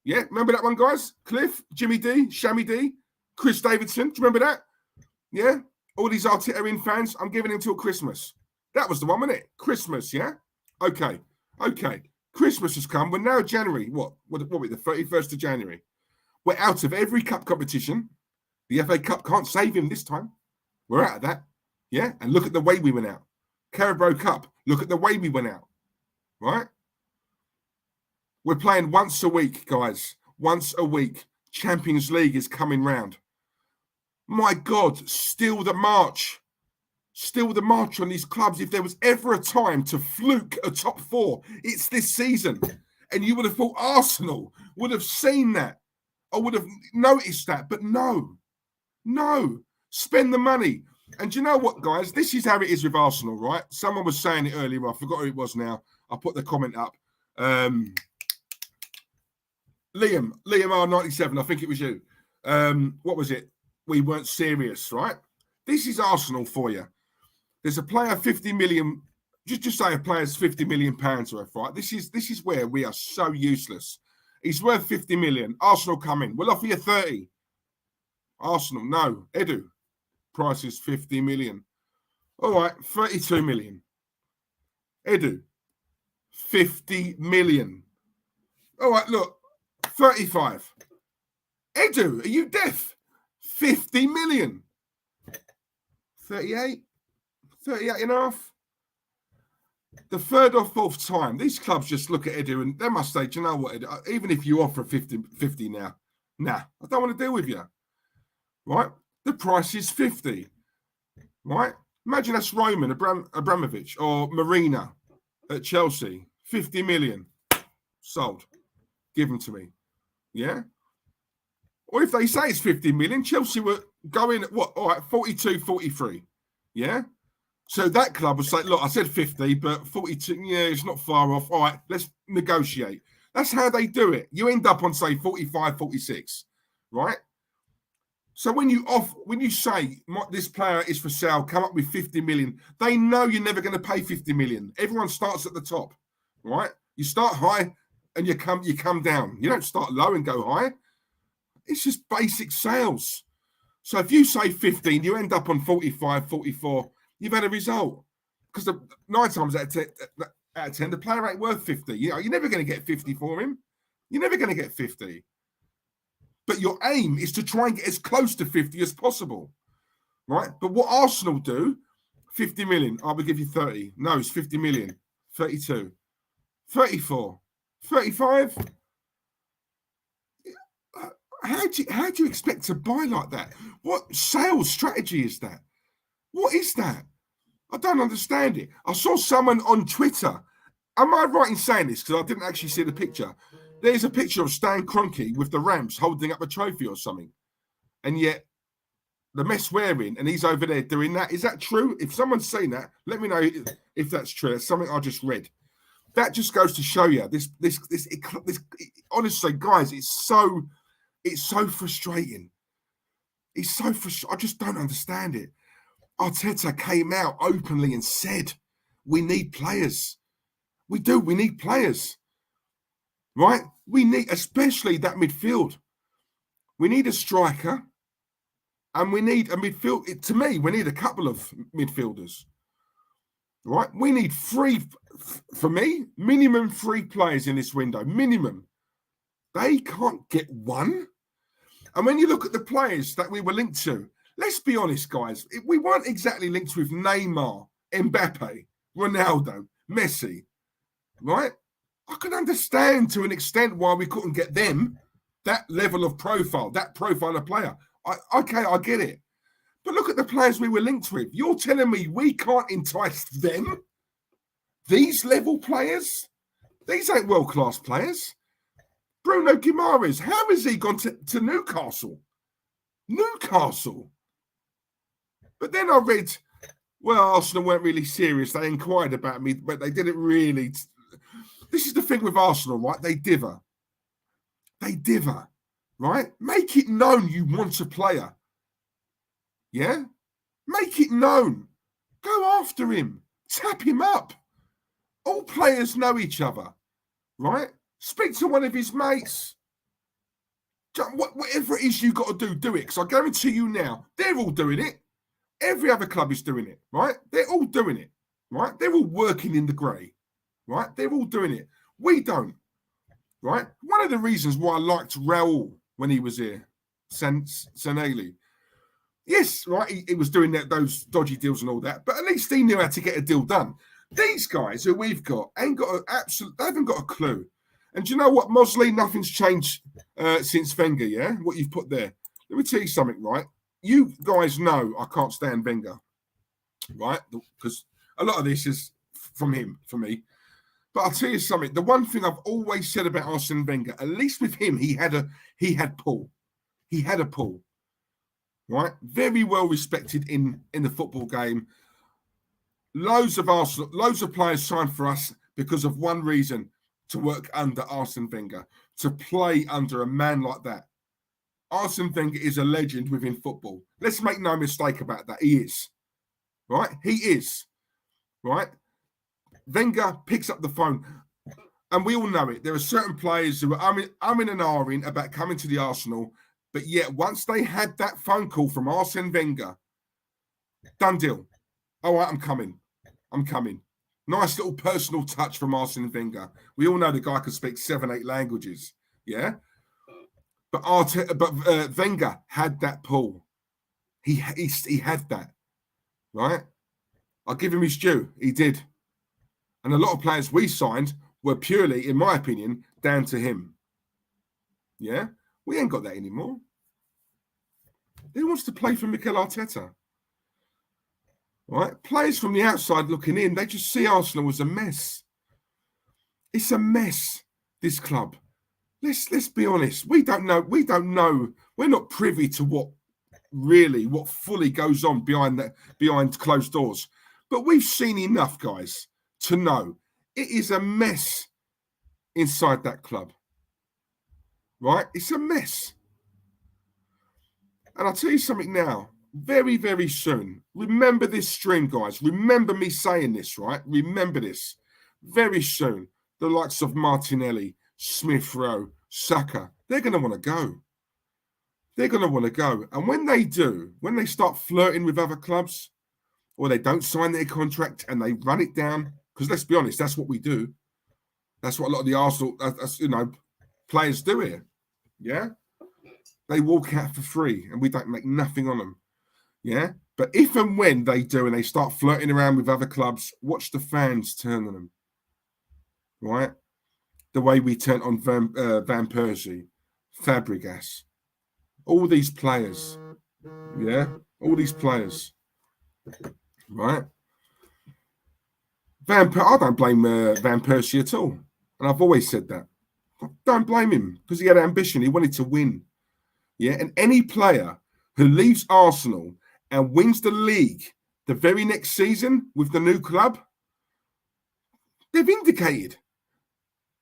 Yeah, remember that one, guys? Cliff, Jimmy D, Shammy D, Chris Davidson. Do you remember that? Yeah? All these Arteta-in fans, I'm giving him till Christmas. That was the one, wasn't it? Christmas, yeah? Okay. Christmas has come. We're now January. What we the 31st of January. We're out of every cup competition. The FA Cup can't save him this time. We're out of that. Yeah? And look at the way we went out. Carabao Cup, look at the way we went out. Right? We're playing once a week, guys. Once a week. Champions League is coming round. My God, still the march. Still the march on these clubs. If there was ever a time to fluke a top 4, it's this season. And you would have thought Arsenal would have seen that. I would have noticed that. But no. Spend the money. And do you know what, guys? This is how it is with Arsenal, right? Someone was saying it earlier. I forgot who it was now. I put the comment up. Liam R97, I think it was you. What was it? We weren't serious, right? This is Arsenal for you. There's a player 50 million, just say a player's 50 million pounds worth, right? This is where we are so useless. He's worth 50 million. Arsenal come in. We'll offer you 30. Arsenal, no. Edu, price is 50 million. All right, 32 million. Edu, 50 million. All right, look, 35. Edu, are you deaf? 50 million. 38 and a half. The third or fourth time, these clubs just look at Edu and they must say, do you know what, Edu, even if you offer 50 now, nah, I don't want to deal with you. Right? The price is 50. Right? Imagine that's Roman Abramovich or Marina at Chelsea. 50 million. Sold. Give them to me. Yeah? Or if they say it's 50 million, Chelsea were going at what? All right, 42, 43. Yeah? So that club would say, look, I said 50, but 42, yeah, it's not far off. All right, let's negotiate. That's how they do it. You end up on, say, 45, 46, right? So when you say this player is for sale, come up with 50 million, they know you're never going to pay 50 million. Everyone starts at the top, right? You start high and you come down. You don't start low and go high. It's just basic sales. So if you say 15, you end up on 45, 44, you've had a result. Because 9 times out of 10, the player ain't worth 50. You're never going to get 50 for him. You're never going to get 50. But your aim is to try and get as close to 50 as possible, right? But what Arsenal do, 50 million, I will give you 30. No, it's 50 million, 32, 34, 35. How do you expect to buy like that? What sales strategy is that? What is that? I don't understand it. I saw someone on Twitter. Am I right in saying this? Because I didn't actually see the picture. There's a picture of Stan Kroenke with the Rams holding up a trophy or something. And yet the mess we're in, and he's over there doing that. Is that true? If someone's seen that, let me know if that's true. It's something I just read. That just goes to show you this honestly, guys, it's so frustrating. It's so frustrating. I just don't understand it. Arteta came out openly and said, we need players. We do. We need players. Right? We need, especially that midfield. We need a striker. And we need a midfield. To me, we need a couple of midfielders. Right? We need for me, minimum 3 players in this window. Minimum. They can't get one. And when you look at the players that we were linked to, let's be honest, guys. We weren't exactly linked with Neymar, Mbappe, Ronaldo, Messi. Right? I can understand to an extent why we couldn't get them, that level of profile, that profile of player. Okay, I get it. But look at the players we were linked with. You're telling me we can't entice them? These level players? These ain't world-class players. Bruno Guimaraes, how has he gone to Newcastle? Newcastle. But then I read, well, Arsenal weren't really serious. They inquired about me, but they didn't really. This is the thing with Arsenal, right? They diver. They diver, right? Make it known you want a player. Yeah? Make it known. Go after him. Tap him up. All players know each other, right? Speak to one of his mates. Whatever it is you got to do it. Because I guarantee you now, they're all doing it. Every other club is doing it, right? They're all doing it, right? They're all working in the grey, right? They're all doing it. We don't, right? One of the reasons why I liked Raul when he was here, Sanelli. Yes, right, he was doing those dodgy deals and all that, but at least he knew how to get a deal done. These guys who we've got ain't got they haven't got a clue. And do you know what, Mosley? Nothing's changed since Wenger, yeah? What you've put there. Let me tell you something, right? You guys know I can't stand Wenger, right? Because a lot of this is from him, for me. But I'll tell you something. The one thing I've always said about Arsene Wenger, at least with him, he had pull. He had a pull, right? Very well respected in the football game. Loads of players signed for us because of one reason: to work under Arsene Wenger, to play under a man like that. Arsene Wenger is a legend within football. Let's make no mistake about that. He is, right? He is, right? Wenger picks up the phone, and we all know it. There are certain players who are umming and ahhing about coming to the Arsenal, but yet once they had that phone call from Arsene Wenger, done deal. All right, I'm coming. Nice little personal touch from Arsene Wenger. We all know the guy can speak 7-8 languages, yeah? But Wenger had that pull. He had that, right? I'll give him his due. He did. And a lot of players we signed were purely, in my opinion, down to him. Yeah? We ain't got that anymore. Who wants to play for Mikel Arteta? Right? Players from the outside looking in, they just see Arsenal as a mess. It's a mess, this club. Let's be honest. We don't know. We're not privy to what fully goes on behind closed doors. But we've seen enough, guys, to know it is a mess inside that club. Right? It's a mess. And I'll tell you something now. Very, very soon. Remember this stream, guys. Remember me saying this, right? Remember this. Very soon, the likes of Martinelli, Smith Rowe, Saka, they're going to want to go. They're going to want to go. And when they do, when they start flirting with other clubs, or they don't sign their contract and they run it down, because let's be honest, that's what we do. That's what a lot of the Arsenal, players do here. Yeah? They walk out for free and we don't make nothing on them. Yeah? But if and when they do and they start flirting around with other clubs, watch the fans turn on them. Right? The way we turned on Van Persie, Fabregas, all these players. Yeah? All these players. Right? I don't blame Van Persie at all. And I've always said that. Don't blame him because he had ambition. He wanted to win. Yeah. And any player who leaves Arsenal and wins the league the very next season with the new club, they're vindicated.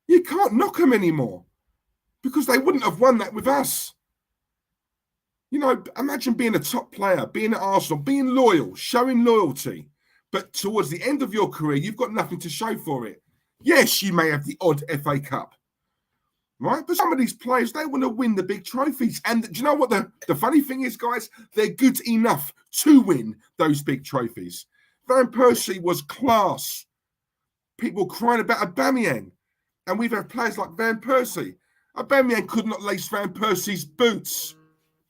You can't knock them anymore because they wouldn't have won that with us. You know, imagine being a top player, being at Arsenal, being loyal, showing loyalty. But towards the end of your career, you've got nothing to show for it. Yes, you may have the odd FA Cup, right? But some of these players, they want to win the big trophies. And do you know what the funny thing is, guys? They're good enough to win those big trophies. Van Persie was class. People crying about Aubameyang. And we've had players like Van Persie. Aubameyang could not lace Van Persie's boots.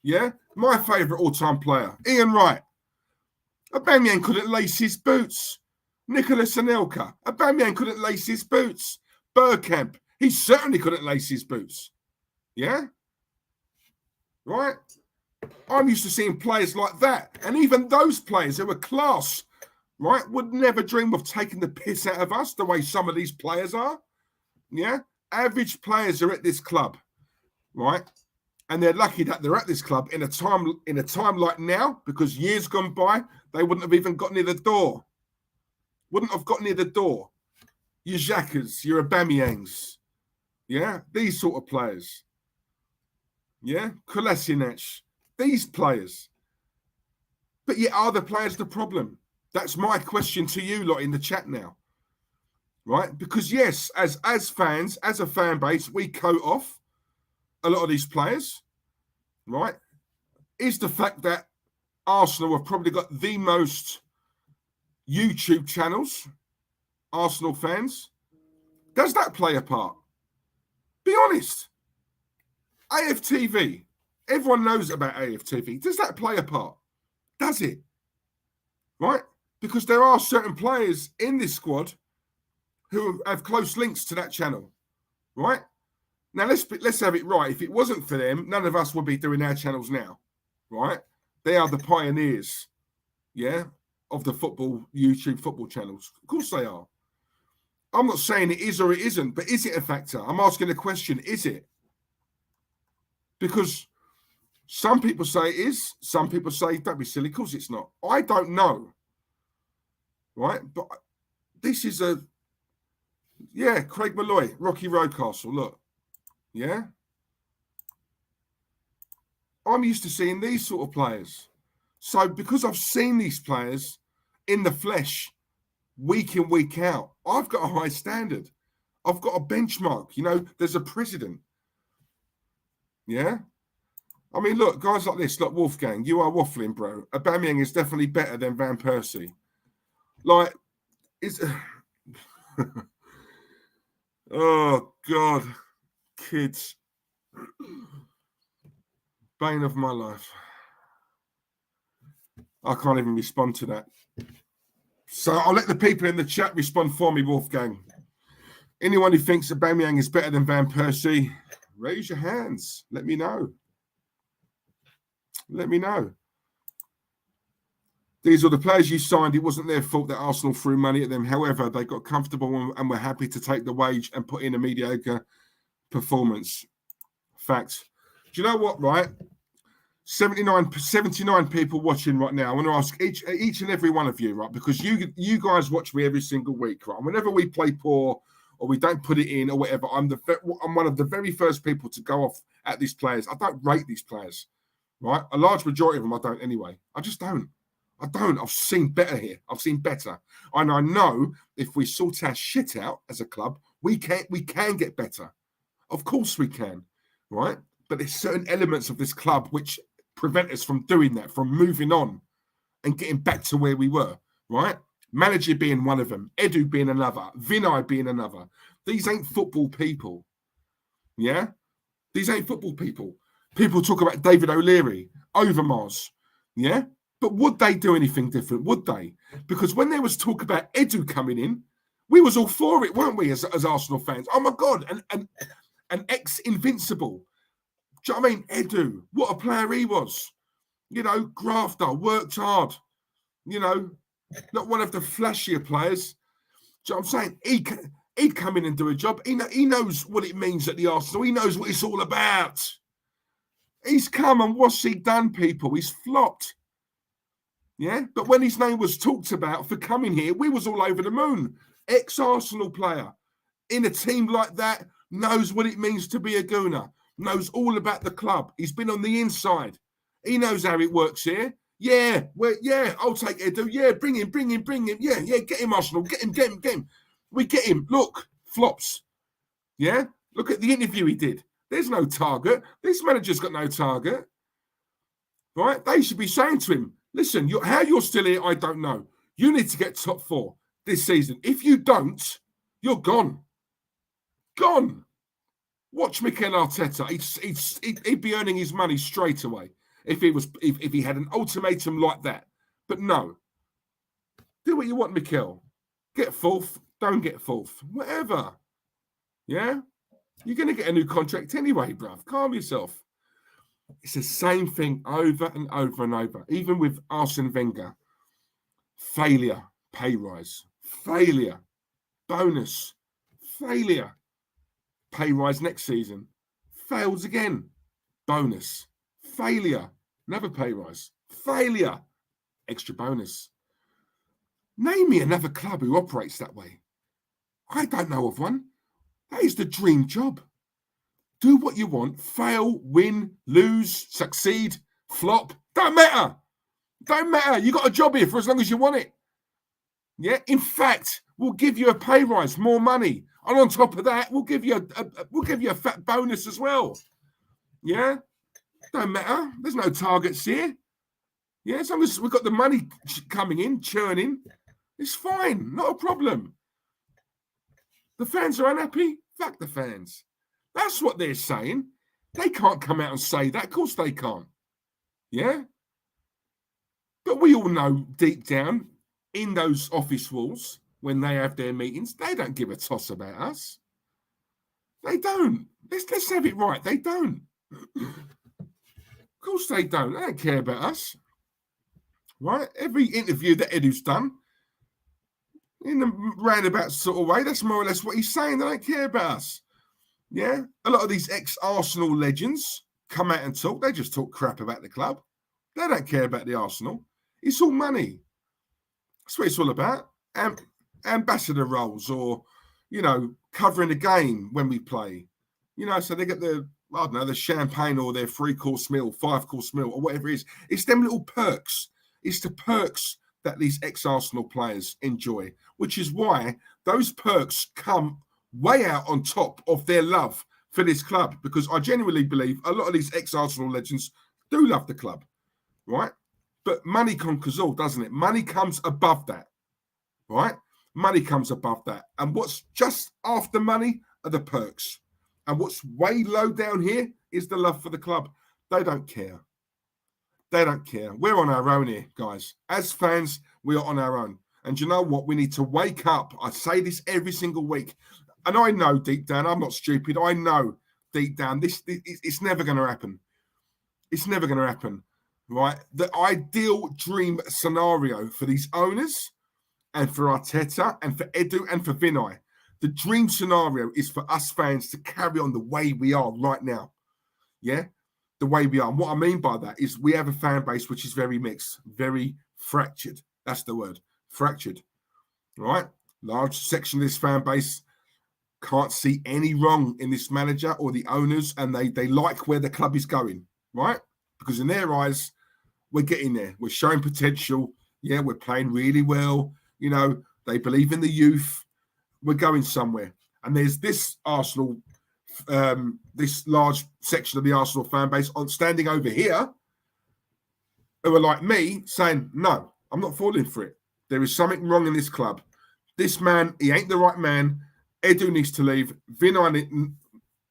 Yeah? My favourite all-time player, Ian Wright. Aubameyang couldn't lace his boots. Nicolas Anelka. Aubameyang couldn't lace his boots. Bergkamp. He certainly couldn't lace his boots. Yeah? Right? I'm used to seeing players like that. And even those players who were class, right, would never dream of taking the piss out of us the way some of these players are. Yeah? Average players are at this club, right? And they're lucky that they're at this club in a time like now, because years gone by, they wouldn't have even got near the door. Wouldn't have got near the door. Your Xhakas, your Aubameyangs. Yeah? These sort of players. Yeah? Kolasinac. These players. But yet, are the players the problem? That's my question to you lot in the chat now. Right? Because yes, as fans, as a fan base, we coat off a lot of these players, right? Is the fact that Arsenal have probably got the most YouTube channels, Arsenal fans, does that play a part? Be honest. AFTV, everyone knows about AFTV. Does that play a part? Does it? Right? Because there are certain players in this squad who have close links to that channel, right? Now, let's have it right. If it wasn't for them, none of us would be doing our channels now, right? They are the pioneers, yeah, of the YouTube football channels. Of course they are. I'm not saying it is or it isn't, but is it a factor? I'm asking the question, is it? Because some people say it is. Some people say, don't be silly, of course it's not. I don't know, right? But this is Craig Malloy, Rocky Roadcastle, look. Yeah? I'm used to seeing these sort of players. So because I've seen these players in the flesh week in, week out, I've got a high standard. I've got a benchmark. You know, there's a precedent. Yeah? I mean, look, guys like this, look, Wolfgang, you are waffling, bro. Aubameyang is definitely better than Van Persie. Like, oh, God. Kids. Bane of my life. I can't even respond to that. So I'll let the people in the chat respond for me, Wolfgang. Anyone who thinks Aubameyang is better than Van Persie, raise your hands. Let me know. Let me know. These are the players you signed. It wasn't their fault that Arsenal threw money at them. However, they got comfortable and were happy to take the wage and put in a mediocre performance. Fact. Do you know what, right? 79 people watching right now. I want to ask each and every one of you, right? Because you guys watch me every single week, right? Whenever we play poor or we don't put it in or whatever, I'm one of the very first people to go off at these players. I don't rate these players, right? A large majority of them I don't anyway. I just don't. I don't. I've seen better here. I've seen better. And I know if we sort our shit out as a club, we can get better. Of course we can, right? But there's certain elements of this club which prevent us from doing that, from moving on and getting back to where we were, right? Manager being one of them, Edu being another, Vinay being another. These ain't football people, yeah? These ain't football people. People talk about David O'Leary, Overmars, yeah? But would they do anything different? Would they? Because when there was talk about Edu coming in, we was all for it, weren't we, as Arsenal fans? Oh, my God, an ex-invincible. Do you know what I mean? Edu, what a player he was. You know, grafter, worked hard. You know, not one of the flashier players. So I'm saying he'd come in and do a job. He knows what it means at the Arsenal. He knows what it's all about. He's come and what's he done, people? He's flopped. Yeah, but when his name was talked about for coming here, we was all over the moon. Ex-Arsenal player in a team like that knows what it means to be a gooner, knows all about the club. He's been on the inside. He knows how it works here. Yeah, I'll take Edu. Yeah, bring him. Yeah, get him, Arsenal. Get him. We get him. Look, flops. Yeah, look at the interview he did. There's no target. This manager's got no target. Right? They should be saying to him, listen, how you're still here, I don't know. You need to get top 4 this season. If you don't, you're gone. Gone. Watch Mikel Arteta. He'd be earning his money straight away if he had an ultimatum like that. But no. Do what you want, Mikel. Get 4th. Don't get 4th. Whatever. Yeah? You're going to get a new contract anyway, bruv. Calm yourself. It's the same thing over and over and over. Even with Arsene Wenger. Failure. Pay rise. Failure. Bonus. Failure. Pay rise next season. Fails again. Bonus. Failure. Another pay rise. Failure. Extra bonus. Name me another club who operates that way. I don't know of one. That is the dream job. Do what you want. Fail, win, lose, succeed, flop. Don't matter. Don't matter. You got a job here for as long as you want it. Yeah. In fact, we'll give you a pay rise, more money, and on top of that, we'll give you a fat bonus as well. Yeah. Don't matter. There's no targets here. Yeah. As long as we've got the money coming in, churning, it's fine. Not a problem. The fans are unhappy. Fuck the fans. That's what they're saying. They can't come out and say that. Of course they can't. Yeah? But we all know deep down in those office walls, when they have their meetings, they don't give a toss about us. They don't. Let's have it right. They don't. Of course they don't. They don't care about us. Right? Every interview that Edu's done, in a roundabout sort of way, that's more or less what he's saying. They don't care about us. Yeah, a lot of these ex-Arsenal legends come out and talk. They just talk crap about the club. They don't care about the Arsenal. It's all money. That's what it's all about. Ambassador roles or, covering the game when we play. So they get the champagne or their 3-course meal, 5-course meal or whatever it is. It's them little perks. It's the perks that these ex-Arsenal players enjoy, which is why those perks come way out on top of their love for this club, because I genuinely believe a lot of these ex-Arsenal legends do love the club, right? But money conquers all, doesn't it? Money comes above that, right? Money comes above that. And what's just after money are the perks. And what's way low down here is the love for the club. They don't care. They don't care. We're on our own here, guys. As fans, we are on our own. And you know what? We need to wake up. I say this every single week. And I know deep down, I'm not stupid. I know deep down, it's never going to happen. It's never going to happen, right? The ideal dream scenario for these owners and for Arteta and for Edu and for Vinay, the dream scenario is for us fans to carry on the way we are right now. Yeah? The way we are. And what I mean by that is we have a fan base which is very mixed, very fractured. That's the word. Fractured. Right? Large section of this fan base can't see any wrong in this manager or the owners, and they like where the club is going, right? Because in their eyes, we're getting there. We're showing potential. Yeah, we're playing really well. They believe in the youth. We're going somewhere. And there's this Arsenal, this large section of the Arsenal fan base standing over here who are like me saying, no, I'm not falling for it. There is something wrong in this club. This man, he ain't the right man. Edu needs to leave. Vinay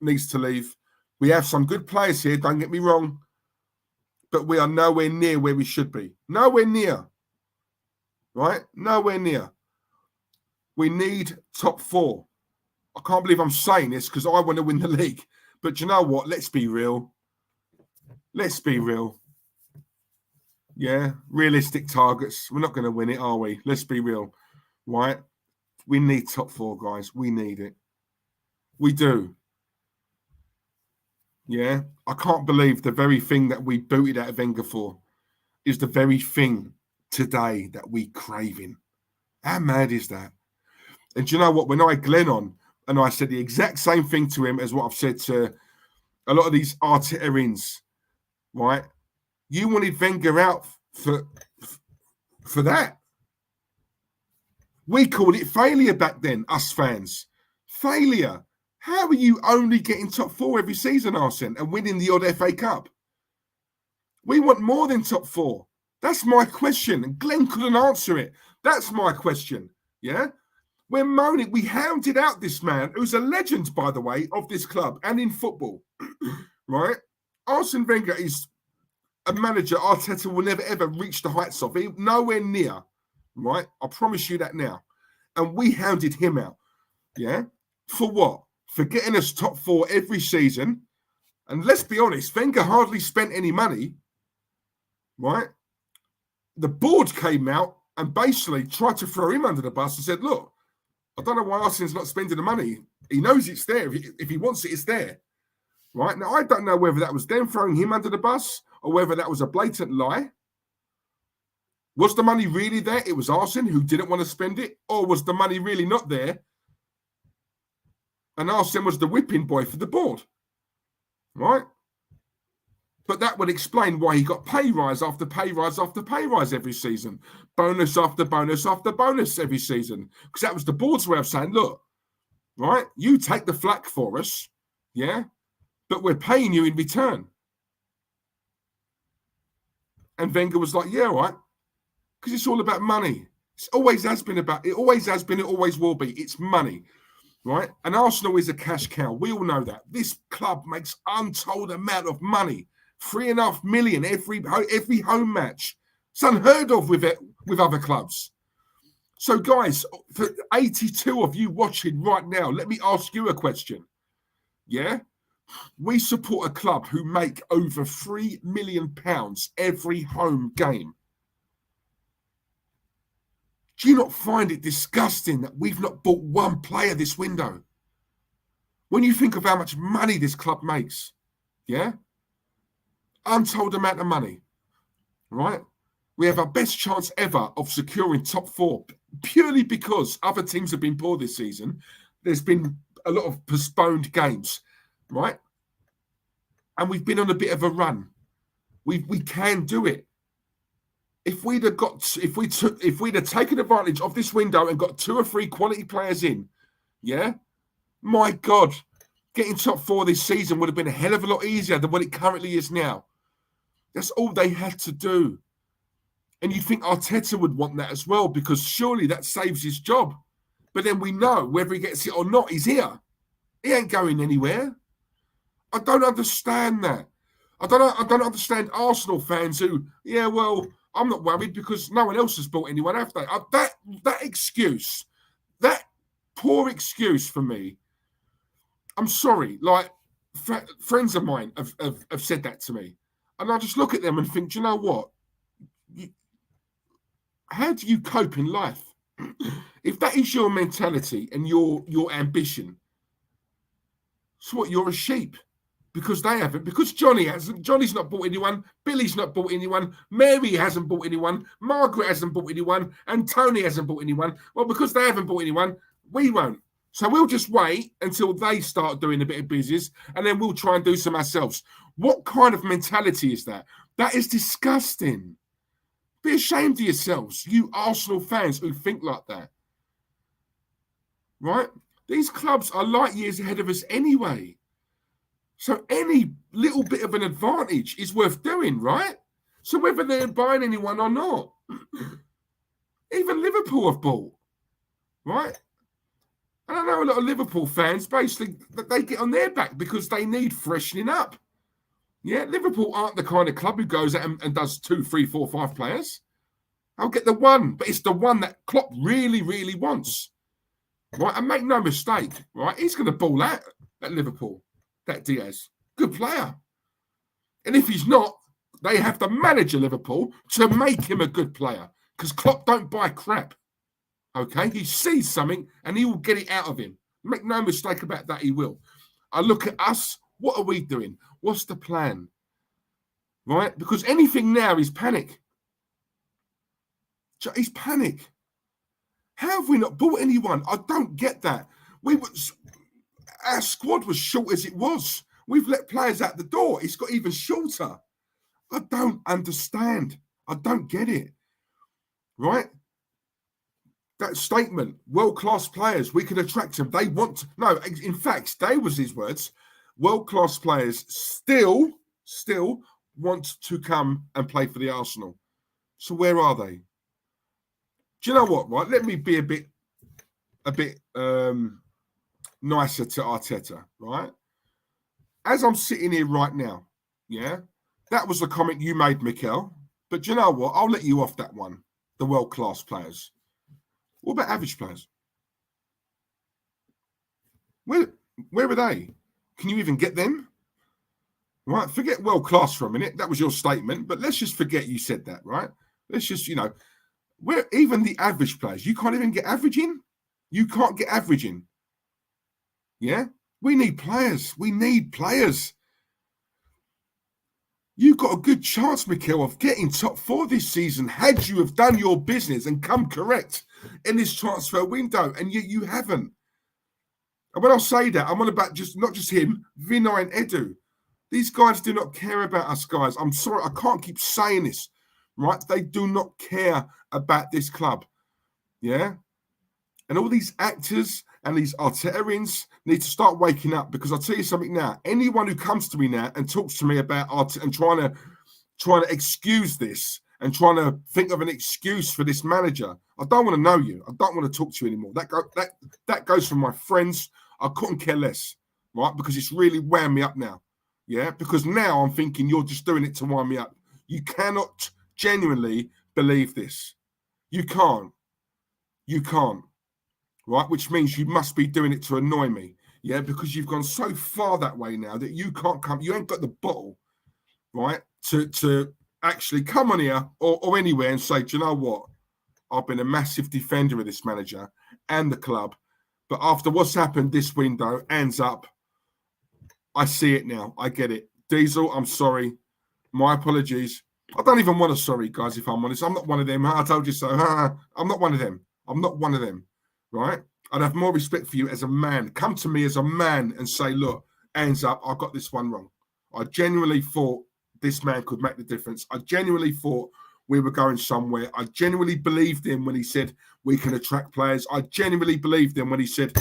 needs to leave. We have some good players here, don't get me wrong, but we are nowhere near where we should be. Nowhere near. Right? Nowhere near. We need top 4. I can't believe I'm saying this because I want to win the league. But you know what? Let's be real. Let's be real. Yeah, realistic targets. We're not going to win it, are we? Let's be real. Right? We need top 4, guys. We need it. We do. Yeah. I can't believe the very thing that we booted out of Wenger for is the very thing today that we craving. How mad is that? And do you know what? When I had Glenn on and I said the exact same thing to him as what I've said to a lot of these Arteta-ins, right? You wanted Wenger out for that. We called it failure back then, us fans. Failure. How are you only getting top 4 every season, Arsene, and winning the odd FA Cup? We want more than top 4. That's my question. And Glenn couldn't answer it. That's my question. Yeah? We're moaning. We hounded out this man, who's a legend, by the way, of this club and in football. Right? Arsene Wenger is a manager Arteta will never, ever reach the heights of. Nowhere near. Right? I promise you that now. And we hounded him out. Yeah? For what? For getting us top 4 every season. And let's be honest, Wenger hardly spent any money. Right? The board came out and basically tried to throw him under the bus and said, look, I don't know why Arsene's not spending the money. He knows it's there. If he wants it, it's there. Right? Now, I don't know whether that was them throwing him under the bus or whether that was a blatant lie. Was the money really there? It was Arsene who didn't want to spend it? Or was the money really not there? And Arsene was the whipping boy for the board. Right? But that would explain why he got pay rise after pay rise after pay rise every season. Bonus after bonus after bonus every season. Because that was the board's way of saying, look, right, you take the flak for us, yeah, but we're paying you in return. And Wenger was like, yeah, right, because it's all about money. It always has been, it always will be. It's money, right? And Arsenal is a cash cow. We all know that. This club makes untold amount of money. 3.5 million every home match. It's unheard of with other clubs. So, guys, for 82 of you watching right now, let me ask you a question. Yeah? We support a club who make over £3 million every home game. Do you not find it disgusting that we've not bought one player this window? When you think of how much money this club makes, yeah? Untold amount of money, right? We have our best chance ever of securing top 4 purely because other teams have been poor this season. There's been a lot of postponed games, right? And we've been on a bit of a run. We can do it. If we'd have taken advantage of this window and got 2 or 3 quality players in, yeah, my God, getting top 4 this season would have been a hell of a lot easier than what it currently is now. That's all they had to do. And you think Arteta would want that as well, because surely that saves his job. But then we know whether he gets it or not, he's here. He ain't going anywhere. I don't understand that. I don't understand Arsenal fans who, yeah, well, I'm not worried because no one else has bought anyone, have they? That excuse, that poor excuse for me, I'm sorry, like, friends of mine have said that to me. And I just look at them and think, do you know what? How do you cope in life? If that is your mentality and your ambition, so what, you're a sheep. Because they haven't. Because Johnny hasn't. Johnny's not bought anyone. Billy's not bought anyone. Mary hasn't bought anyone. Margaret hasn't bought anyone. And Tony hasn't bought anyone. Well, because they haven't bought anyone, we won't. So we'll just wait until they start doing a bit of business and then we'll try and do some ourselves. What kind of mentality is that? That is disgusting. Be ashamed of yourselves, you Arsenal fans who think like that. Right? These clubs are light years ahead of us anyway. So any little bit of an advantage is worth doing, right? So whether they're buying anyone or not. Even Liverpool have bought, right? And I know a lot of Liverpool fans, basically, that they get on their back because they need freshening up. Yeah, Liverpool aren't the kind of club who goes out and does 2, 3, 4, 5 players. I'll get the one, but it's the one that Klopp really, really wants. Right? And make no mistake, right? He's going to ball out at Liverpool. That Diaz, good player. And if he's not, they have to manage Liverpool to make him a good player because Klopp don't buy crap. Okay, he sees something and he will get it out of him. Make no mistake about that, he will. I look at us. What are we doing? What's the plan? Right? Because anything now is panic. It's panic. How have we not bought anyone? I don't get that. Our squad was short as it was. We've let players out the door. It's got even shorter. I don't understand. I don't get it. Right? That statement, world-class players, we can attract them. They want to, no, in fact, they was his words. World-class players still want to come and play for the Arsenal. So where are they? Do you know what, right? Let me be a bit nicer to Arteta, right? As I'm sitting here right now, yeah, that was the comment you made, Mikel. But do you know what? I'll let you off that one. The world-class players. What about average players? Where are they? Can you even get them? Right? Forget world-class for a minute. That was your statement. But let's just forget you said that, right? Let's just, where even the average players, you can't even get averaging. You can't get averaging. Yeah? We need players. We need players. You've got a good chance, Mikel, of getting top 4 this season had you have done your business and come correct in this transfer window, and yet you haven't. And when I say that, I'm on about not just him, Vinay and Edu. These guys do not care about us, guys. I'm sorry, I can't keep saying this, right? They do not care about this club, yeah? And all these actors and these Artetaans need to start waking up, because I'll tell you something now. Anyone who comes to me now and talks to me about Arteta and trying to excuse this and trying to think of an excuse for this manager, I don't want to know you. I don't want to talk to you anymore. That goes from my friends. I couldn't care less, right? Because it's really wound me up now, yeah? Because now I'm thinking you're just doing it to wind me up. You cannot genuinely believe this. You can't. You can't. Right, which means you must be doing it to annoy me, yeah, because you've gone so far that way now that you can't come, you ain't got the bottle, right, to actually come on here or anywhere and say, do you know what, I've been a massive defender of this manager and the club, but after what's happened this window, hands up, I see it now, I get it. Diesel, I'm sorry, my apologies. I don't even want a sorry, guys, if I'm honest. I'm not one of them. I told you so. I'm not one of them. I'm not one of them. Right? I'd have more respect for you as a man. Come to me as a man and say, look, hands up, I got this one wrong. I genuinely thought this man could make the difference. I genuinely thought we were going somewhere. I genuinely believed him when he said we can attract players. I genuinely believed him when he said,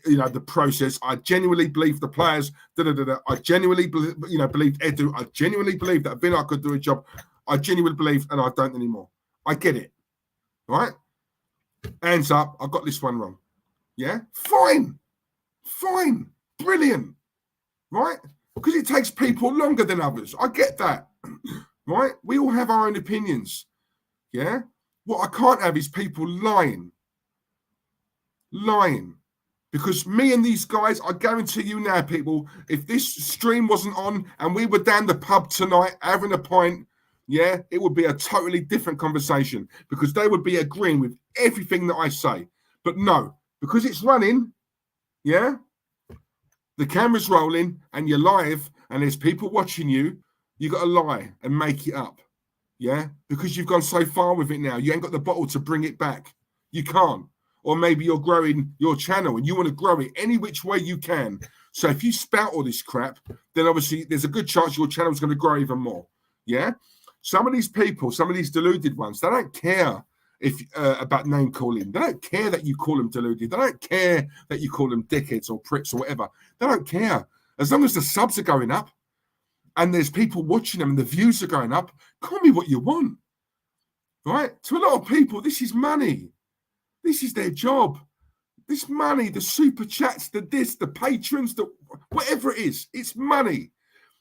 the process. I genuinely believed the players. I genuinely believed Edu. I genuinely believed that Vinay could do a job. I genuinely believed, and I don't anymore. I get it. Right? Hands up, I got this one wrong. Yeah? Fine. Brilliant. Right? Because it takes people longer than others. I get that. Right? We all have our own opinions. Yeah? What I can't have is people lying. Because me and these guys, I guarantee you now, people, if this stream wasn't on and we were down the pub tonight having a pint, yeah, it would be a totally different conversation, because they would be agreeing with everything that I say. But no, because it's running, yeah, the camera's rolling and you're live and there's people watching you, you got to lie and make it up, yeah, because you've gone so far with it now. You ain't got the bottle to bring it back. You can't. Or maybe you're growing your channel and you want to grow it any which way you can. So if you spout all this crap, then obviously there's a good chance your channel is going to grow even more, yeah. Some of these people, some of these deluded ones, they don't care about name calling. They don't care that you call them deluded. They don't care that you call them dickheads or pricks or whatever. They don't care. As long as the subs are going up and there's people watching them and the views are going up, call me what you want. Right? To a lot of people, this is money. This is their job. This money, the super chats, the patrons, whatever it is, it's money.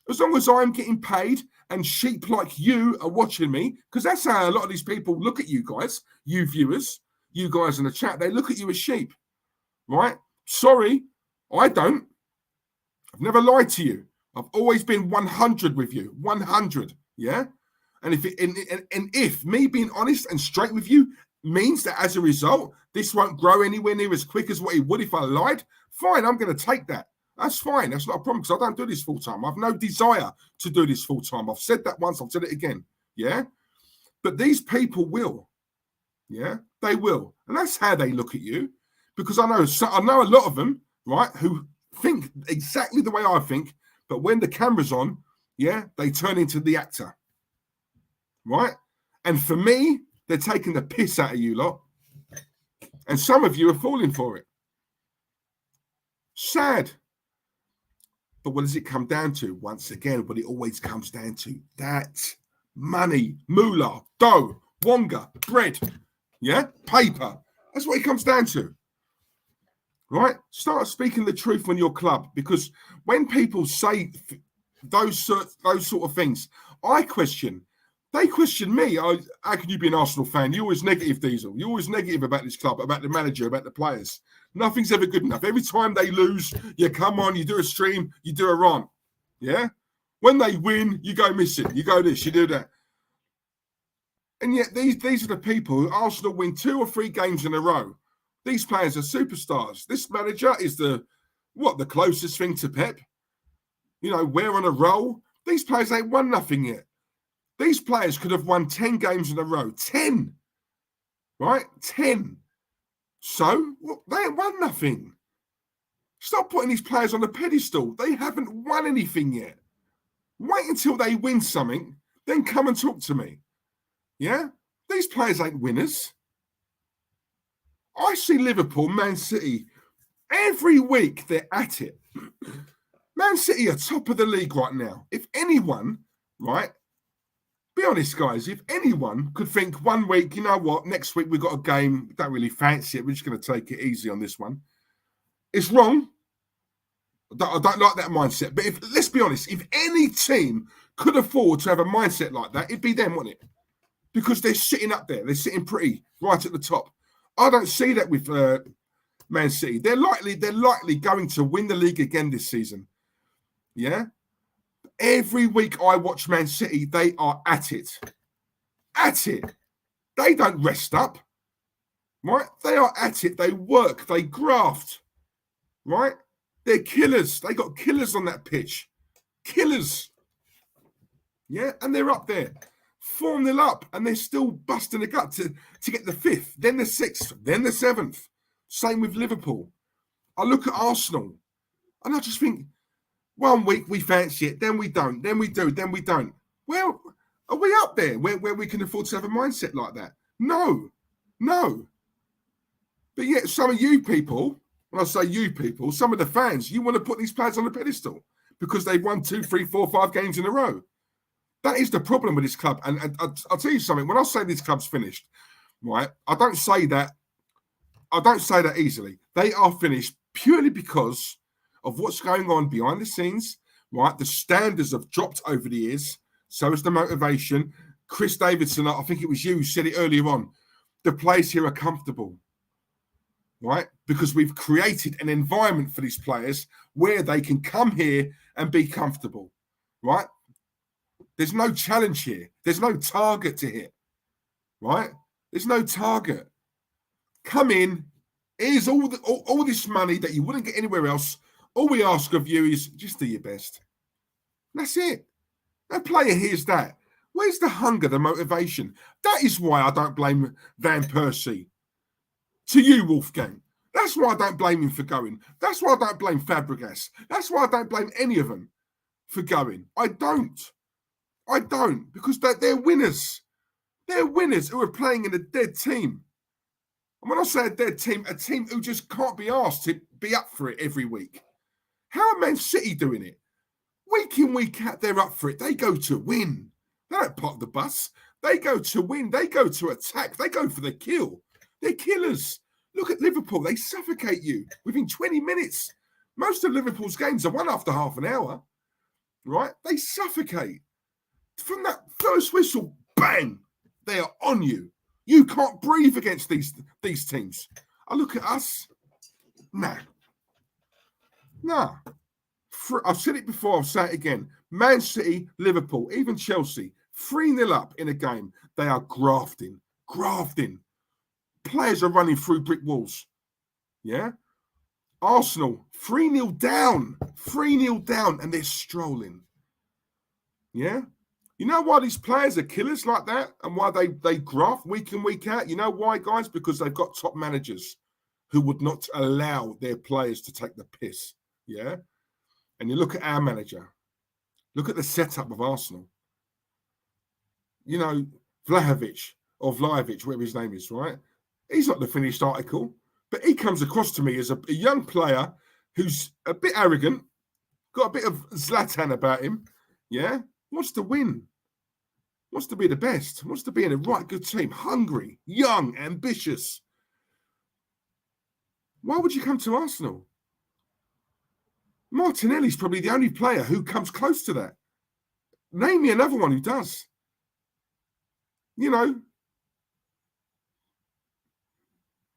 As long as I'm getting paid and sheep like you are watching me, because that's how a lot of these people look at you guys, you viewers, you guys in the chat, they look at you as sheep, right? Sorry, I don't. I've never lied to you. I've always been 100 with you, 100, yeah? And if me being honest and straight with you means that as a result, this won't grow anywhere near as quick as what it would if I lied, fine, I'm going to take that. That's fine. That's not a problem because I don't do this full time. I've no desire to do this full time. I've said that once. I've said it again. Yeah. But these people will. Yeah. They will. And that's how they look at you, because I know a lot of them, right, who think exactly the way I think. But when the camera's on, yeah, they turn into the actor. Right. And for me, they're taking the piss out of you lot. And some of you are falling for it. Sad. But what does it come down to? Once again, what it always comes down to, that money, moolah, dough, wonga, bread, yeah, paper. That's what it comes down to, right? Start speaking the truth on your club, because when people say those sort of things, I question. They question me. How can you be an Arsenal fan? You're always negative, Diesel. You're always negative about this club, about the manager, about the players. Nothing's ever good enough. Every time they lose, you come on, you do a stream, you do a rant. Yeah? When they win, you go missing. You go this, you do that. And yet these are the people who Arsenal win 2 or 3 games in a row. These players are superstars. This manager is the closest thing to Pep. You know, we're on a roll. These players ain't won nothing yet. These players could have won 10 games in a row. 10. Right? 10. So, they ain't won nothing. Stop putting these players on the pedestal. They haven't won anything yet. Wait until they win something, then come and talk to me. Yeah? These players ain't winners. I see Liverpool, Man City, every week they're at it. Man City are top of the league right now. If anyone, right, be honest, guys, if anyone could think one week, you know what, next week we've got a game, don't really fancy it, we're just going to take it easy on this one. It's wrong. I don't like that mindset. But let's be honest, if any team could afford to have a mindset like that, it'd be them, wouldn't it? Because they're sitting up there. They're sitting pretty right at the top. I don't see that with Man City. They're likely going to win the league again this season. Yeah? Every week I watch Man City, they are at it. At it. They don't rest up. Right? They are at it. They work. They graft. Right? They're killers. They got killers on that pitch. Killers. Yeah? And they're up there. 4-0 up. And they're still busting the gut to get the 5th. Then the 6th. Then the 7th. Same with Liverpool. I look at Arsenal. And I just think, one week we fancy it, then we don't, then we do, then we don't. Well, are we up there where we can afford to have a mindset like that? No. But yet some of you people, when I say you people, some of the fans, you want to put these players on the pedestal because they've won 2, 3, 4, 5 games in a row. That is the problem with this club. And I'll tell you something, when I say this club's finished, right, I don't say that easily. They are finished purely because of what's going on behind the scenes, right? The standards have dropped over the years. So has the motivation. Chris Davidson, I think it was you who said it earlier on. The players here are comfortable, right? Because we've created an environment for these players where they can come here and be comfortable, right? There's no challenge here. There's no target to hit, right? There's no target. Come in. Here's all this money that you wouldn't get anywhere else. All we ask of you is just do your best. That's it. A player hears that. Where's the hunger, the motivation? That is why I don't blame Van Persie. To you, Wolfgang. That's why I don't blame him for going. That's why I don't blame Fabregas. That's why I don't blame any of them for going. I don't. Because they're winners. They're winners who are playing in a dead team. And when I say a dead team, a team who just can't be asked to be up for it every week. How are Man City doing it? Week in, week out, they're up for it. They go to win. They don't park the bus. They go to win. They go to attack. They go for the kill. They're killers. Look at Liverpool. They suffocate you within 20 minutes. Most of Liverpool's games are won after half an hour. Right? They suffocate. From that first whistle, bang, they are on you. You can't breathe against these teams. I look at us. Nah. I've said it before, I'll say it again. Man City, Liverpool, even Chelsea, 3-0 up in a game. They are grafting. players are running through brick walls. Yeah. Arsenal 3-0 down, 3-0 down, and they're strolling. Yeah. You know why these players are killers like that, and why they graft week in, week out? You know why, guys? Because they've got top managers who would not allow their players to take the piss. Yeah. And you look at our manager. Look at the setup of Arsenal. You know, Vlahovic, whatever his name is, right? He's not the finished article, but he comes across to me as a young player who's a bit arrogant, got a bit of Zlatan about him, yeah? Wants to win, wants to be the best, wants to be in a right good team, hungry, young, ambitious. Why would you come to Arsenal? Martinelli's probably the only player who comes close to that. Name me another one who does. You know,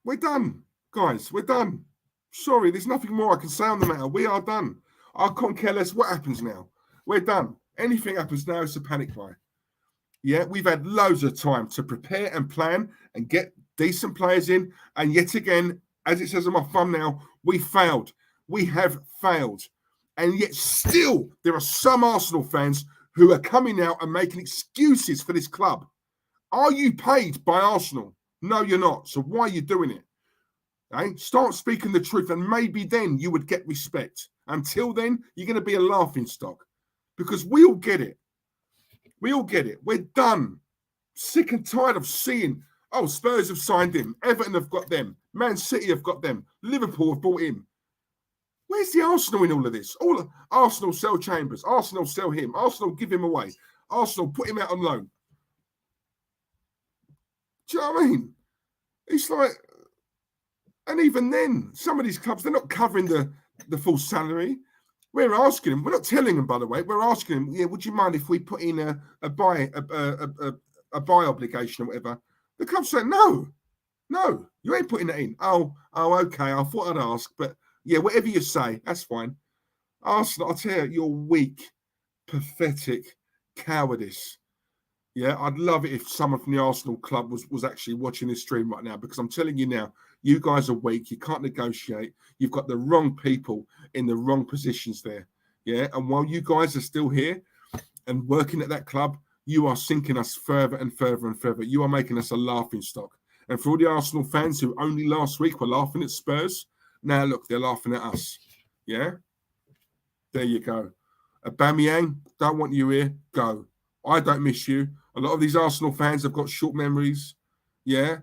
we're done, guys. We're done. Sorry, there's nothing more I can say on the matter. We are done. I can't care less what happens now. We're done. Anything happens now, it's a panic buy. Yeah, we've had loads of time to prepare and plan and get decent players in. And yet again, as it says on my thumbnail, we failed. We have failed. And yet still, there are some Arsenal fans who are coming out and making excuses for this club. Are you paid by Arsenal? No, you're not. So why are you doing it? Okay? Start speaking the truth, and maybe then you would get respect. Until then, you're going to be a laughing stock, because we all get it. We all get it. We're done. Sick and tired of seeing, oh, Spurs have signed him. Everton have got them. Man City have got them. Liverpool have bought him. Where's the Arsenal in all of this? All Arsenal sell Chambers. Arsenal sell him. Arsenal give him away. Arsenal put him out on loan. Do you know what I mean? It's like, and even then, some of these clubs, they're not covering the full salary. We're asking them, we're not telling them, by the way, we're asking them, yeah, would you mind if we put in a buy obligation or whatever? The club's saying, no, you ain't putting that in. Oh, okay, I thought I'd ask, but yeah, whatever you say, that's fine. Arsenal, I'll tell you, you're weak, pathetic cowardice. Yeah, I'd love it if someone from the Arsenal club was actually watching this stream right now, because I'm telling you now, you guys are weak. You can't negotiate. You've got the wrong people in the wrong positions there. Yeah, and while you guys are still here and working at that club, you are sinking us further and further and further. You are making us a laughing stock. And for all the Arsenal fans who only last week were laughing at Spurs, now look, they're laughing at us. Yeah, there you go. Aubameyang, don't want you here. Go. I don't miss you. A lot of these Arsenal fans have got short memories, yeah,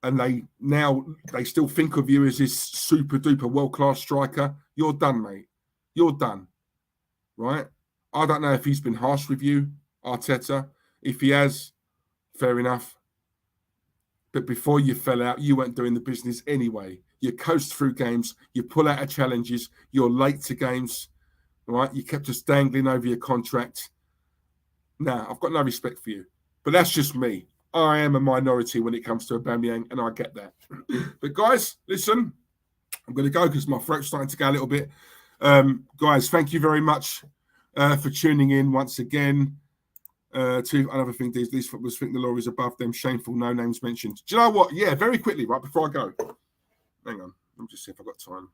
and they still think of you as this super duper world class striker. You're done, mate. You're done, right? I don't know if he's been harsh with you, Arteta. If he has, fair enough. But before you fell out, you weren't doing the business anyway. You coast through games. You pull out of challenges. You're late to games, right? You kept us dangling over your contract. Nah, I've got no respect for you. But that's just me. I am a minority when it comes to Aubameyang, and I get that. But guys, listen, I'm going to go because my throat's starting to go a little bit. Guys, thank you very much for tuning in once again. To another thing, these footballers think the law is above them. Shameful, no names mentioned. Do you know what? Yeah, very quickly, right before I go. Hang on. Let me just see if I've got time.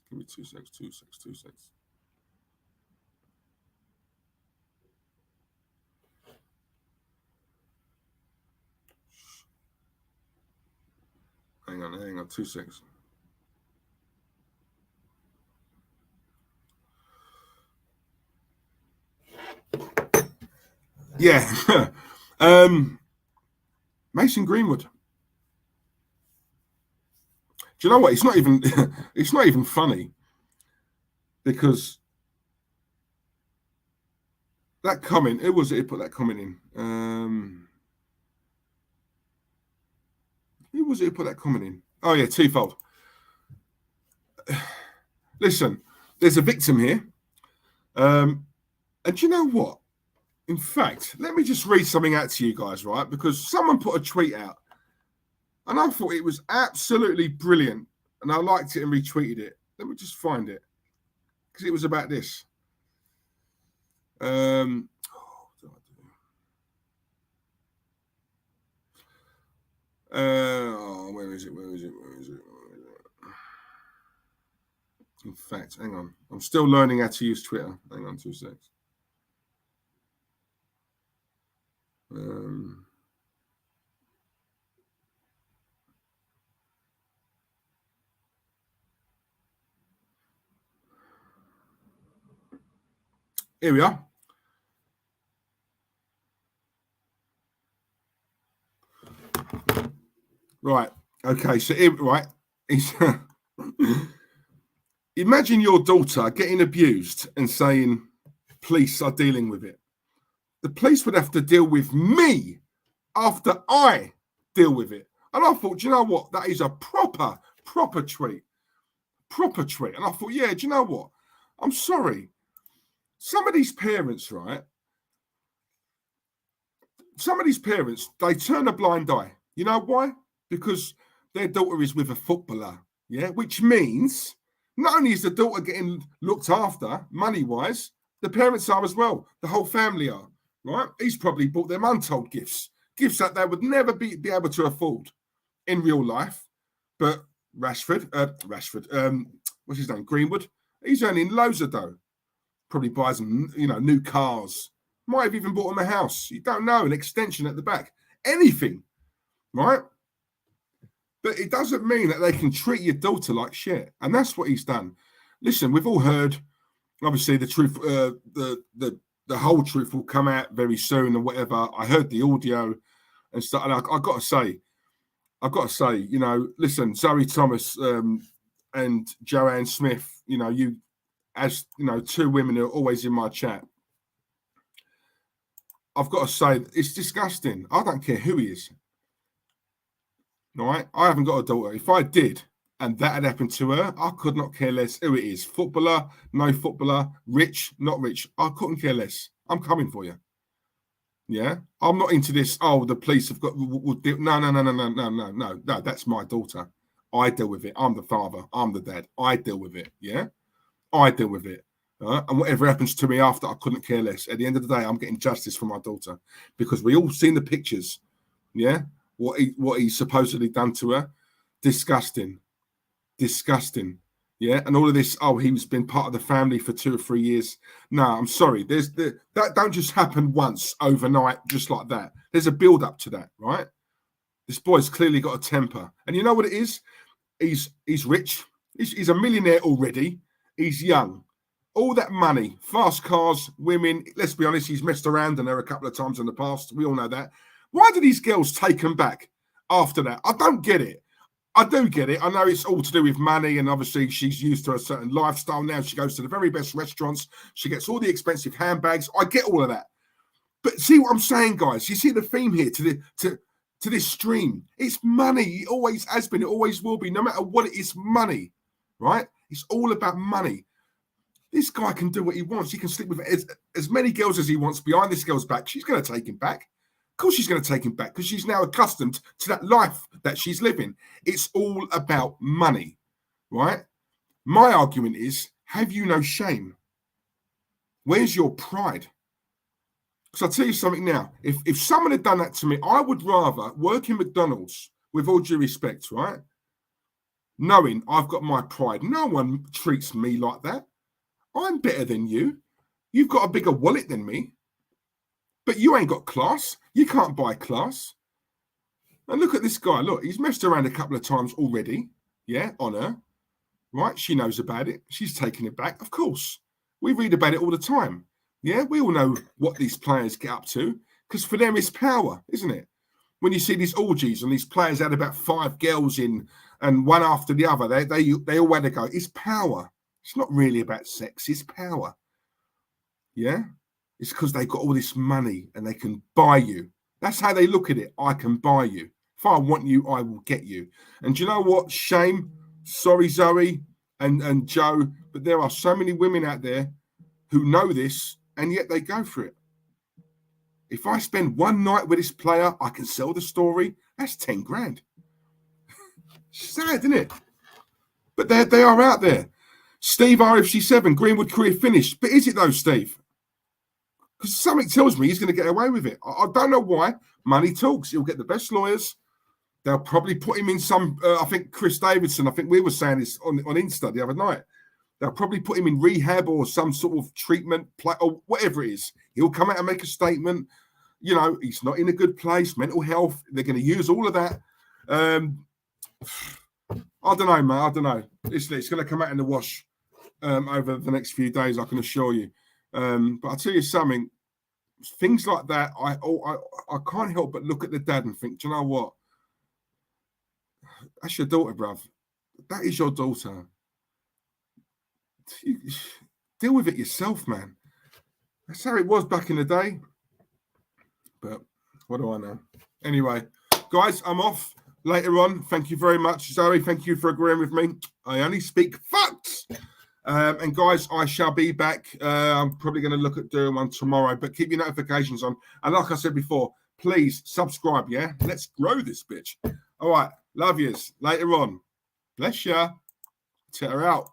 Give me 2 seconds. Hang on, 2 seconds. Yeah. Mason Greenwood. Do you know what? It's not even funny, because that comment, who was it who put that comment in? Who was it who put that comment in? Oh yeah, twofold. Listen, there's a victim here. And do you know what? In fact, let me just read something out to you guys, right? Because someone put a tweet out, and I thought it was absolutely brilliant, and I liked it and retweeted it. Let me just find it, because it was about this. Where is it? Where is it? Where is it? In fact, hang on. I'm still learning how to use Twitter. Hang on 2 seconds. Here we are. Right. Okay. So, right. Imagine your daughter getting abused and saying, police are dealing with it. The police would have to deal with me after I deal with it. And I thought, do you know what? That is a proper tweet. Proper tweet. And I thought, yeah, do you know what? I'm sorry. Some of these parents, right? Some of these parents, they turn a blind eye. You know why? Because their daughter is with a footballer, yeah? Which means not only is the daughter getting looked after money-wise, the parents are as well. The whole family are, right? He's probably bought them untold gifts that they would never be able to afford in real life. But Rashford, what's his name? Greenwood, he's earning loads of dough. Probably buys them, new cars. Might have even bought them a house. You don't know, an extension at the back. Anything, right? But it doesn't mean that they can treat your daughter like shit. And that's what he's done. Listen, we've all heard, obviously, the truth, the whole truth will come out very soon or whatever. I heard the audio and stuff. And I've got to say, listen, Zoe Thomas and Joanne Smith, you, as two women who are always in my chat, I've got to say, it's disgusting. I don't care who he is. All right? I haven't got a daughter. If I did, and that had happened to her, I could not care less who it is. Footballer, no footballer, rich, not rich. I couldn't care less. I'm coming for you. Yeah? I'm not into this, the police have got... No. That's my daughter. I deal with it. I'm the father. I'm the dad. I deal with it. Yeah? I deal with it. And whatever happens to me after, I couldn't care less. At the end of the day, I'm getting justice for my daughter because we all seen the pictures. Yeah, what he supposedly done to her, disgusting. Yeah, and all of this. Oh, he's been part of the family for 2 or 3 years. No, I'm sorry. That don't just happen once overnight, just like that. There's a build up to that, right? This boy's clearly got a temper, and you know what it is? He's rich. He's a millionaire already. He's young. All that money, fast cars, women. Let's be honest, he's messed around on her a couple of times in the past. We all know that. Why do these girls take him back after that? I don't get it. I do get it. I know it's all to do with money, and obviously she's used to a certain lifestyle now. She goes to the very best restaurants. She gets all the expensive handbags. I get all of that. But see what I'm saying, guys? You see the theme here to this stream. It's money. It always has been. It always will be. No matter what it is, money, right? It's all about money. This guy can do what he wants. He can sleep with as many girls as he wants behind this girl's back. She's going to take him back. Of course she's going to take him back because she's now accustomed to that life that she's living. It's all about money, right? My argument is, have you no shame? Where's your pride? Because I'll tell you something now. If someone had done that to me, I would rather work in McDonald's, with all due respect, right? Knowing I've got my pride. No one treats me like that. I'm better than you. You've got a bigger wallet than me. But you ain't got class. You can't buy class. And look at this guy. Look, he's messed around a couple of times already. Yeah, on her. Right? She knows about it. She's taking it back. Of course. We read about it all the time. Yeah, we all know what these players get up to. Because for them, it's power, isn't it? When you see these orgies and these players had about 5 girls in and one after the other, they all had to go. It's power. It's not really about sex. It's power. Yeah? It's because they've got all this money and they can buy you. That's how they look at it. I can buy you. If I want you, I will get you. And do you know what? Shame. Sorry, Zoe and Joe. But there are so many women out there who know this and yet they go for it. If I spend one night with this player, I can sell the story. That's 10 grand. Sad, isn't it? But they are out there. Steve, RFC7, Greenwood career finished. But is it though, Steve? Because something tells me he's going to get away with it. I don't know why. Money talks. He'll get the best lawyers. They'll probably put him in some, I think Chris Davidson, I think we were saying this on Insta the other night. They'll probably put him in rehab or some sort of treatment or whatever it is. He'll come out and make a statement. You know, he's not in a good place, mental health. They're going to use all of that. I don't know, man. I don't know. It's going to come out in the wash over the next few days, I can assure you. But I'll tell you something. Things like that, I can't help but look at the dad and think, do you know what? That's your daughter, bruv. That is your daughter. Deal with it yourself, man. That's how it was back in the day. But what do I know? Anyway, guys, I'm off later on. Thank you very much, Zoe. Thank you for agreeing with me. I only speak facts. And guys, I shall be back. I'm probably going to look at doing one tomorrow, but keep your notifications on. And like I said before, please subscribe, yeah? Let's grow this bitch. All right. Love yous. Later on. Bless ya. Tear out.